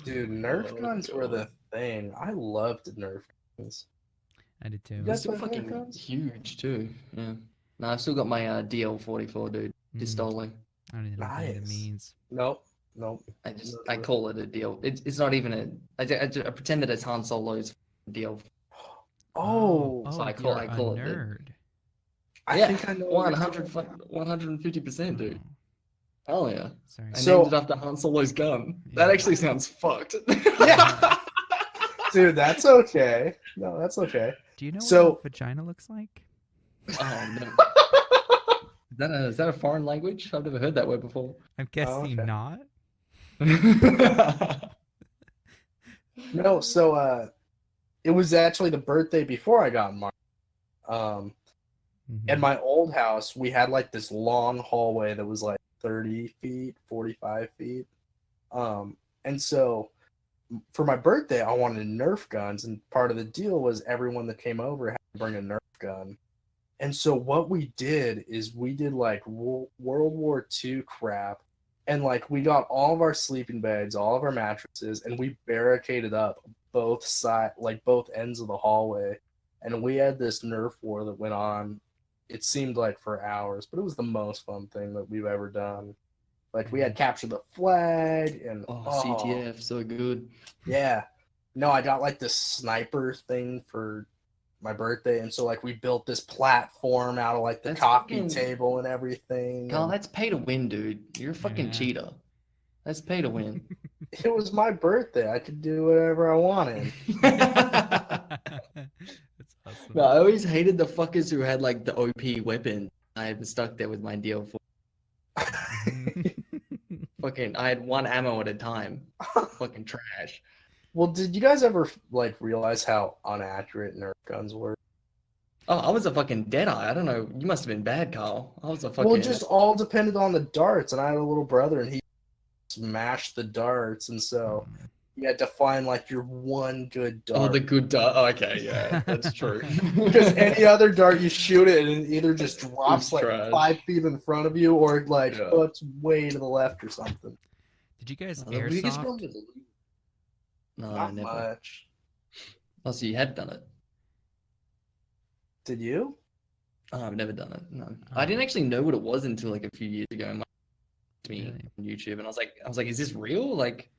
B: Dude, Nerf
C: Oh,
B: guns were
C: God.
B: the thing. I loved Nerf guns.
A: I did too.
B: You
C: They're
B: guys
C: still
B: play Nerf
C: fucking
B: guns?
C: huge too. Yeah. No, I've still got my DL44, dude.
A: Mhm.
C: Pistole.
A: I don't even know what that
B: Nice.
A: means.
B: Nope.
C: I call it a DL. It's not even a. I pretend that it's Han Solo's DL.
B: Oh,
C: So I
A: you're
C: call
A: a
C: it the-
A: nerd.
B: I
C: Yeah,
B: think I know. what you're
C: 100,
B: talking about.
C: 150%, dude.
A: Oh,
C: Hell yeah.
A: sorry.
C: I
B: So-
C: named it after Han Solo's gun. That
A: Yeah.
C: actually sounds fucked.
B: Yeah. Dude, that's okay. No, that's okay.
A: Do you know
B: So-
A: what a vagina looks like?
C: Oh no. Is that a foreign language? I've never heard that word before.
A: I'm guessing
B: okay.
A: not.
B: No, so it was actually the birthday before I got married.
A: Mhm.
B: At my old house, we had like this long hallway that was like 30 feet, 45 feet. And so for my birthday, I wanted Nerf guns, and part of the deal was everyone that came over had to bring a Nerf gun. And so what we did is we did like World War II crap, and like we got all of our sleeping bags, all of our mattresses, and we barricaded up both both ends of the hallway, and we had this Nerf war that went on. It seemed like for hours, but it was the most fun thing that we've ever done. Like we had captured the flag and
C: Oh, CTF, so good.
B: yeah. No, I got like this sniper thing for my birthday, and so like we built this platform out of like the
C: That's
B: coffee
C: fucking-
B: table and everything.
C: Carl,
B: and
C: that's pay to win, dude. You're a fucking
A: Yeah.
C: cheater. That's pay to win.
B: it was my birthday. I could do whatever I wanted.
A: That's awesome.
C: No, I always hated the fuckers who had like the OP weapon. I was stuck there with my DL4. Fucking, I had one ammo at a time. Fucking trash.
B: Well, did you guys ever like realize how inaccurate Nerf guns were?
C: Oh, I was a fucking deadeye. I don't know. You must have been bad, Carl. I was a fucking.
B: Well, it just all depended on the darts, and I had a little brother, and he smashed the darts, and so you had to find like your one good dart.
C: Oh, the good dart. Oh, okay, yeah, that's true.
B: Because any other dart you shoot it, and it either just drops
C: It's
B: like
C: trash.
B: 5 feet in front of you, or like
C: Yeah.
B: puts way to the left or something.
A: Did you guys
C: The biggest problem
A: airsoft?
C: is- No,
B: Not
C: never.
B: much.
C: Oh, so you have done it.
B: Did you?
C: Oh, I've never done it. No,
A: Oh.
C: I didn't actually know what it was until like a few years ago. My me
A: Really?
C: on YouTube, and I was like, is this real? Like,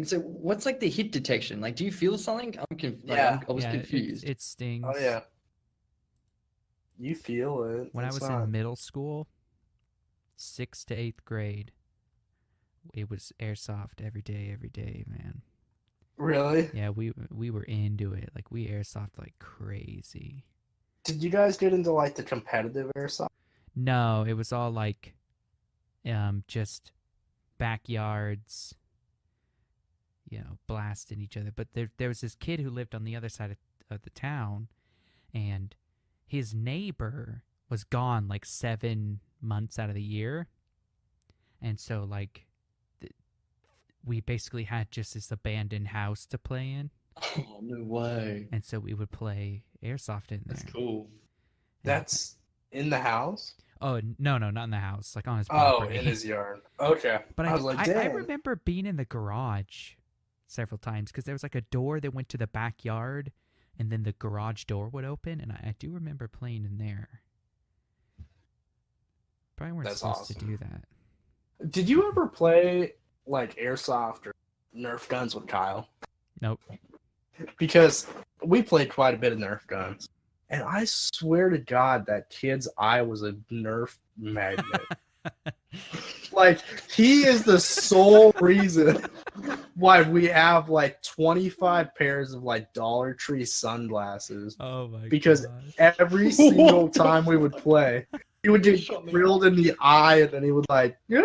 C: so what's like the hit detection? Like, do you feel something? I was
A: Yeah,
C: confused.
A: It stings.
B: Oh yeah. You feel it.
A: When I
B: It's
A: was
B: not-
A: in middle school, 6th to 8th grade, it was airsoft every day, man.
B: Really?
A: Yeah, we were into it. Like we airsoft like crazy.
B: Did you guys get into like the competitive airsoft?
A: No, it was all like just backyards, blasting each other. But there was this kid who lived on the other side of the town, and his neighbor was gone like 7 months out of the year. And so like we basically had just this abandoned house to play in.
C: Oh, no way.
A: And so we would play airsoft in there.
C: That's cool.
B: That's in the house?
A: Oh, no, not in the house, like on his
B: Oh,
A: property.
B: in his yard. Okay.
A: But
B: I was like,
A: I
B: dang.
A: remember being in the garage several times because there was like a door that went to the backyard, and then the garage door would open, and I do remember playing in there. Probably weren't
B: That's
A: supposed to
B: awesome.
A: do that.
B: Did you ever play like airsoft or Nerf guns with Kyle?
A: Nope.
B: Because we played quite a bit of Nerf guns. And I swear to God, that kid's eye was a Nerf magnet. Like, he is the sole reason why we have like 25 pairs of like Dollar Tree sunglasses.
A: Oh my
B: Because
A: gosh.
B: every single time we would play, he would get drilled in the eye and then he would like,
A: Was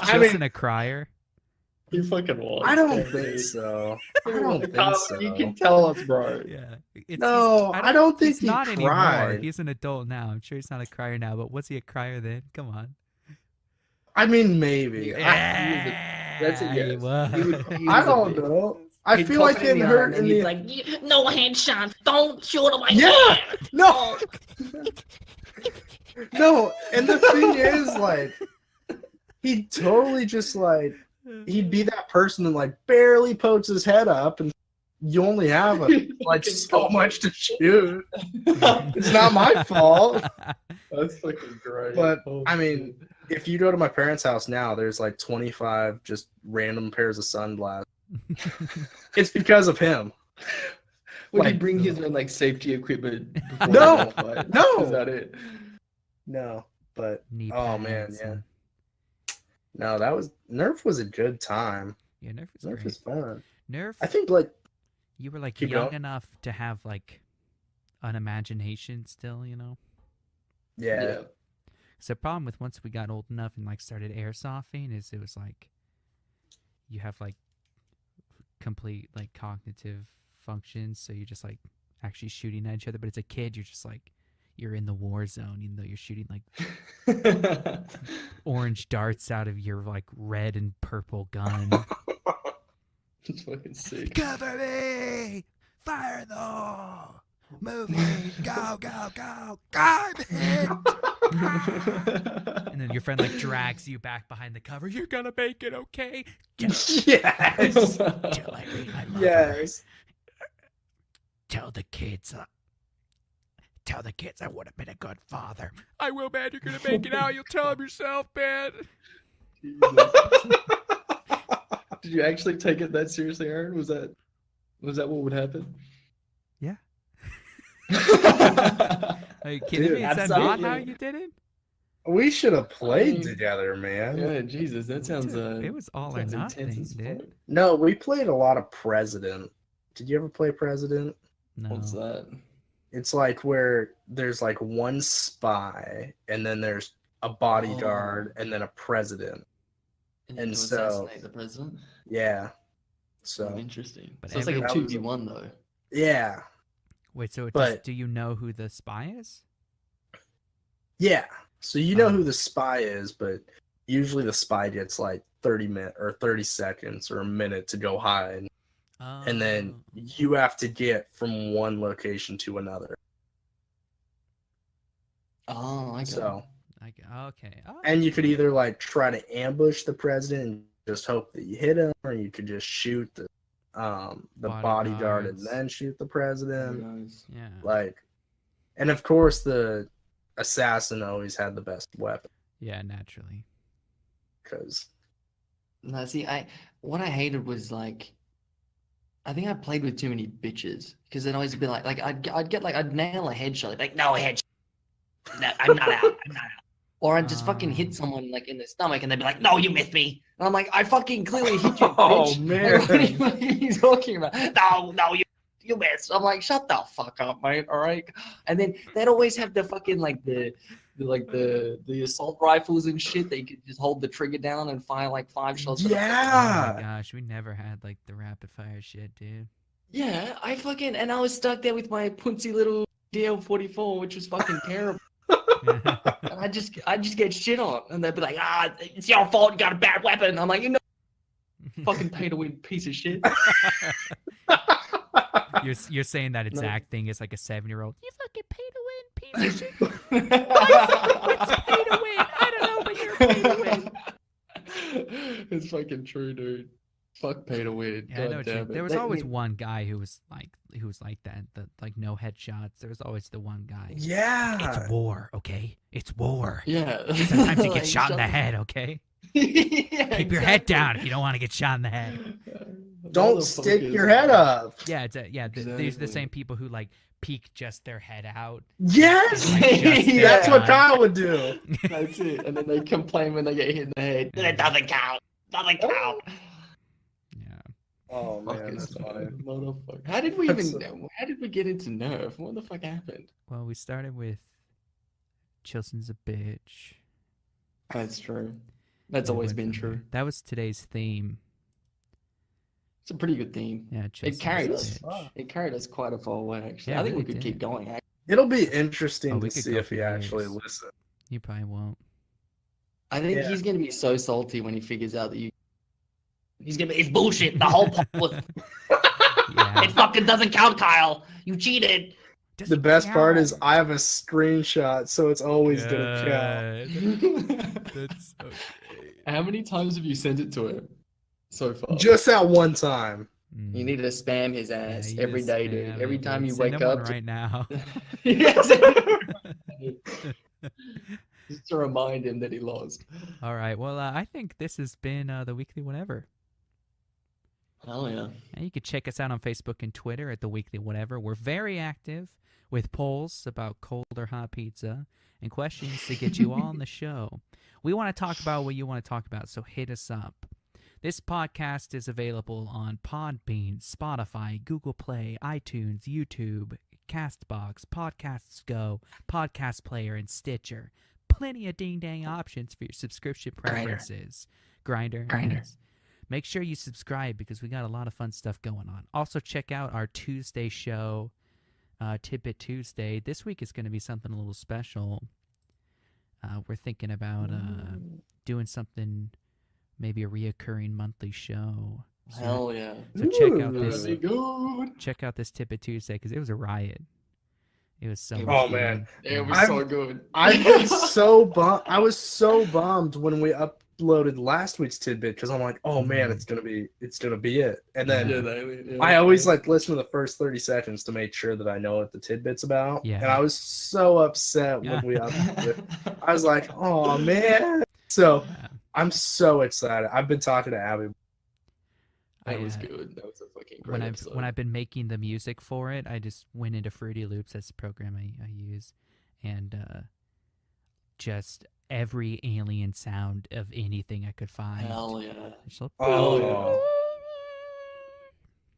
B: I
A: Justin
B: mean-
A: a crier?
C: You fucking was.
B: I don't think so. I don't think so.
C: You can tell us, bro.
A: Yeah.
B: No, I don't think
A: he's
B: he
A: not anymore.
B: cried.
A: He's an adult now. I'm sure he's not a crier now, but was he a crier then? Come on.
B: I mean, maybe.
C: That's a
A: He
C: yes.
A: was.
B: I don't know. I
C: He'd
B: feel like
C: pop it in
B: getting
C: the eye
B: hurt
C: and
B: in
C: then he'd
B: the
C: like,
D: No headshot. Don't shoot him like
B: Yeah!
D: that.
B: No, no. And the thing is, like, he'd totally just like he'd be that person that like barely pokes his head up, and you only have like so much to shoot. It's not my fault.
C: That's fucking great.
B: But,
C: Oh,
B: I mean,
C: shit.
B: If you go to my parents' house now, there's like 25 just random pairs of sunglasses. It's because of him.
C: Would he
B: like-
C: bring his own like safety equipment? Before
B: No!
C: the fight?
B: No!
C: Is that it?
B: No, but
A: Knee
B: Oh, man,
A: pads
B: yeah.
A: and-
B: no, Nerf was a good time.
A: Yeah, Nerf was
B: Nerf
A: great.
B: is fun.
A: Nerf,
B: I think like
A: you were like
B: Keep
A: young
B: going.
A: enough to have like an imagination still,
B: yeah.
A: So the problem with once we got old enough and like started airsofting is it was like you have like complete like cognitive functions, so you're just like actually shooting at each other. But as a kid, you're just like you're in the war zone, even though you're shooting like orange darts out of your like red and purple gun.
C: It's fucking sick.
A: Cover me! Fire though! Moving! Go, go, go! Garbage! And then your friend like drags you back behind the cover. You're gonna make it, okay?
B: Yes.
D: Till I read my mother.
B: Yes.
D: Tell the kids I would have been a good father.
A: I will, man. You're gonna make it out. You'll tell him yourself, man.
C: Did you actually take it that seriously, Aaron? Was that what would happen?
A: Yeah. Are you kidding
B: Dude,
A: me? Is that not how
C: absolutely.
A: you did it?
B: We should have played
C: mean,
B: together, man.
C: Yeah, Jesus, that sounds
A: Dude, it was all or
C: sounds
A: nothing,
C: intense as
A: dude.
C: fuck.
B: No, we played a lot of President. Did you ever play President?
A: No.
C: What's that?
B: It's like where there's like one spy, and then there's a bodyguard, and then a president. And
C: to
B: so-
C: assassinate the president.
B: Yeah.
C: Oh,
B: So
C: interesting.
A: But
C: So it's like a
B: every-
C: 2v1 though.
B: yeah,
A: Wait, so it
B: But-
A: just, do you know who the spy is?
B: yeah. So you know
A: Oh.
B: who the spy is, but usually the spy gets like 30 seconds or a minute to go hide, and then
A: Oh.
B: you have to get from one location to another.
C: Oh, okay.
B: So,
A: Okay. Oh,
B: and you could either like try to ambush the president and just hope that you hit him, or you could just shoot the bodyguard and
A: Bodyguards.
B: then shoot the president.
C: Nice.
A: yeah.
B: Like, and of course the assassin always had the best weapon
A: Yeah, naturally.
B: because
C: No, see, what I hated was like, I think I played with too many bitches because it'd always be like I'd get like I'd nail a headshot, like no headshot, no, I'm not out, I'm not out. Or I'd just fucking hit someone like in the stomach and they'd be like, no, you missed me. And I'm like, I fucking clearly hit you, bitch.
B: man.
C: Like, what are you talking about? No, you missed. I'm like, shut the fuck up, mate. All right. And then they'd always have the fucking like the assault rifles and shit that you could just hold the trigger down and fire like 5 shots.
A: Oh my
B: Yeah.
A: gosh, we never had like the rapid fire shit, dude.
C: Yeah, and I was stuck there with my punsy little DL-44, which was fucking terrible. And I just get shit on, and they'd be like, it's your fault, you got a bad weapon. I'm like, you know, fucking pay to win piece of shit.
A: You're saying that
C: No.
A: acting is like a 7-year-old. You fucking pay to win, piece of shit.
C: It's
A: pay to win. I don't know, but you're pay to win.
C: It's fucking true, dude. Fuck pay to win.
A: Yeah, I know
C: God
A: what you
C: damn
A: mean.
C: it.
A: There was
C: Let
A: always
C: me-
A: one guy who was like that, like no headshots. There was always the one guy.
B: Yeah.
A: It's war, okay? It's war.
C: Yeah.
A: Sometimes you get
C: Like,
A: shot in the
C: shut
A: head, okay?
C: Yeah,
A: Keep your head
C: exactly.
A: down if you don't want to get shot in the head.
B: Don't stick your head up.
A: Yeah, there's the
C: Exactly.
A: same people who like peek just their head out.
B: Yes.
A: Like, just
C: Yeah.
B: That's what
A: gun.
B: Kyle would do.
C: That's it. And then they complain when they get hit in the head. It doesn't count. Doesn't count.
A: Yeah.
B: Oh man,
C: Fuckers,
B: that's funny.
C: man. Motherfucker. How did we
B: That's
C: how did we get into Nerf? What the fuck happened?
A: Well, we started with Chilson's a bitch.
C: That's true. That's
A: We
C: always
A: went
C: been
A: from
C: true.
A: there. That was today's theme.
C: It's a pretty good theme.
A: Yeah, Chilson's
C: carried
A: a
C: us.
A: bitch.
C: It carried us quite a far way, actually.
A: Yeah,
C: I think
A: really
C: we could keep
A: did.
C: going. Actually.
B: It'll be interesting
A: Oh, we
B: to
A: could
B: see
A: go
B: if
A: for
B: he actually
A: years.
B: listens.
A: You probably won't.
C: I think
B: Yeah.
C: he's gonna be so salty when he figures out that you. He's gonna be. It's bullshit. The whole point was
A: Yeah.
C: it fucking doesn't count, Kyle. You cheated.
B: The best part is I have a screenshot, so it's always gonna count.
A: That's okay.
C: How many times have you sent it to him so far?
B: Just that one time.
C: You need to spam his ass
A: you
C: every
A: just
C: day,
A: spam
C: dude.
A: it,
C: Every
A: dude.
C: time you
A: Send
C: wake
A: him one
C: up.
A: right now.
C: Yes. Just to remind him that he lost.
A: All right. Well, I think this has been the weekly whatever.
C: Hell yeah.
A: And you can check us out on Facebook and Twitter at the weekly whatever. We're very active with polls about cold or hot pizza and questions to get you all on the show. We want to talk about what you want to talk about, so hit us up. This podcast is available on Podbean, Spotify, Google Play, iTunes, YouTube, Castbox, Podcasts Go, Podcast Player, and Stitcher. Plenty of ding-dang options for your subscription
C: Grindr.
A: preferences. Grindr.
C: Grindr.
A: Yes. Make sure you subscribe because we got a lot of fun stuff going on. Also, check out our Tuesday show, Tidbit Tuesday. This week is going to be something a little special. We're thinking about doing something, maybe a reoccurring monthly show.
C: Hell yeah.
A: So check out
B: Ooh.
A: this.
C: That'd be good.
A: Check out this Tidbit Tuesday because it was a riot. It was so.
C: Oh,
A: much
B: man.
A: fun.
C: Yeah, it was
B: I'm-
C: so good.
B: I was so bummed. I was so bummed when we uploaded last week's tidbit because I'm like, oh man, it's gonna be it. And then
C: Yeah,
B: I always like listen to the first 30 seconds to make sure that I know what the tidbit's about.
A: Yeah.
B: And I was so upset when we uploaded it. I was like, oh man. So
A: Yeah.
B: I'm so excited. I've been talking to Abby.
C: That was
A: I,
C: good. That was a fucking great episode.
A: when I've been making the music for it, I just went into Fruity Loops. That's the program I use, and just every alien sound of anything I could find.
C: Hell yeah.
A: Just like-
B: Oh.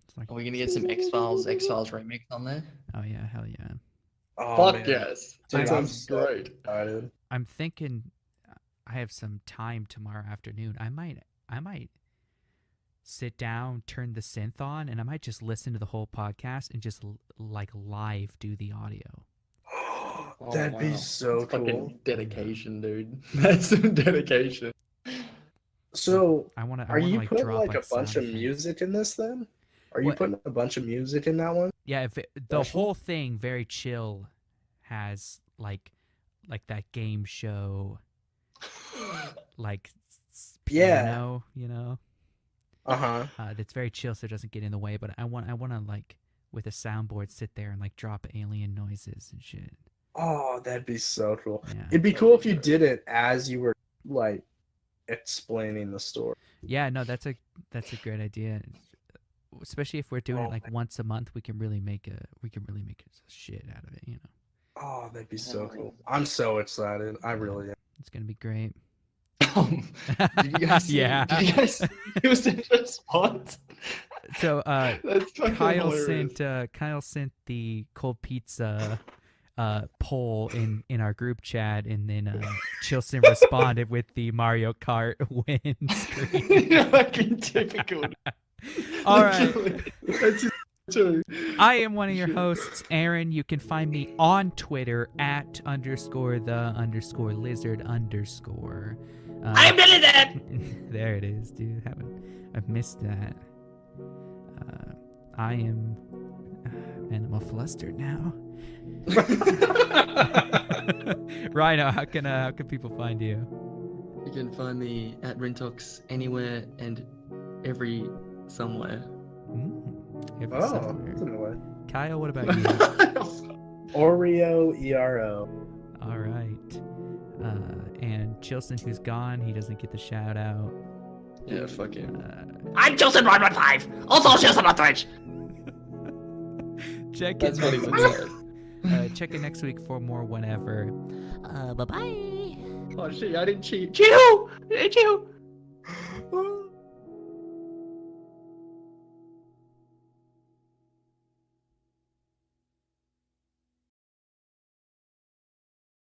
A: It's like,
C: Are we gonna get some X-Files remix on there?
A: oh yeah, hell yeah.
B: Oh,
C: Fuck
B: man.
C: yes.
B: Dude,
C: That
B: I'm
C: sounds
B: so
C: great.
B: excited.
A: I'm thinking I have some time tomorrow afternoon. I might sit down, turn the synth on, and I might just listen to the whole podcast and just like live do the audio.
C: Oh,
B: That'd be
C: wow.
B: so
C: That's
B: cool.
C: fucking dedication, dude. That's some dedication.
B: So
A: I want to.
B: are you
A: like,
B: putting
A: drop,
B: like a
A: sound
B: bunch of
A: effects.
B: music in this then? Are you
A: What?
B: putting a bunch of music in that one?
A: Yeah, if the
B: Special?
A: whole thing very chill has like that game show like
B: Yeah.
A: piano, you know.
B: Uh-huh.
A: That's very chill, so it doesn't get in the way. But I want to like with a soundboard sit there and like drop alien noises and shit.
B: Oh, that'd be so cool.
A: Yeah,
B: It'd be cool if you did it as you were like explaining the story.
A: yeah. No, that's a great idea. Especially if we're doing
B: Oh,
A: it like once a month, we can really make a shit out of it. You know,
B: Oh, that'd be so cool. I'm so excited. I really am.
A: It's gonna be great.
C: Did you guys see,
A: Yeah.
C: Did you guys see Houston's response?
A: So
C: That's fucking hilarious.
A: Kyle sent the cold pizza poll in our group chat, and then Chilson responded with the Mario Kart win screen.
C: Fucking typical.
A: All right.
C: That's true.
A: I am one of your hosts, Aaron. You can find me on Twitter at _the_lizard_.
D: I'm the lizard!
A: There it is, dude. I've missed that. I am, and I'm all flustered now. Rhino, how can people find you?
C: You can find me at Rintox anywhere and every somewhere.
A: Every
B: Oh,
A: somewhere.
B: that's a new way.
A: Kyle, what about you?
B: Oreo ERO.
A: All right. And Chilson, who's gone, he doesn't get the shout out.
C: Yeah, fuck him.
D: I'm Chilson115. Also Chilson on Twitch.
A: Check
C: That's
A: it
C: what he
A: next
C: would say.
A: check it next week for more whenever.
D: Bye-bye.
C: Oh shit, I didn't cheat.
D: Chew! Chew!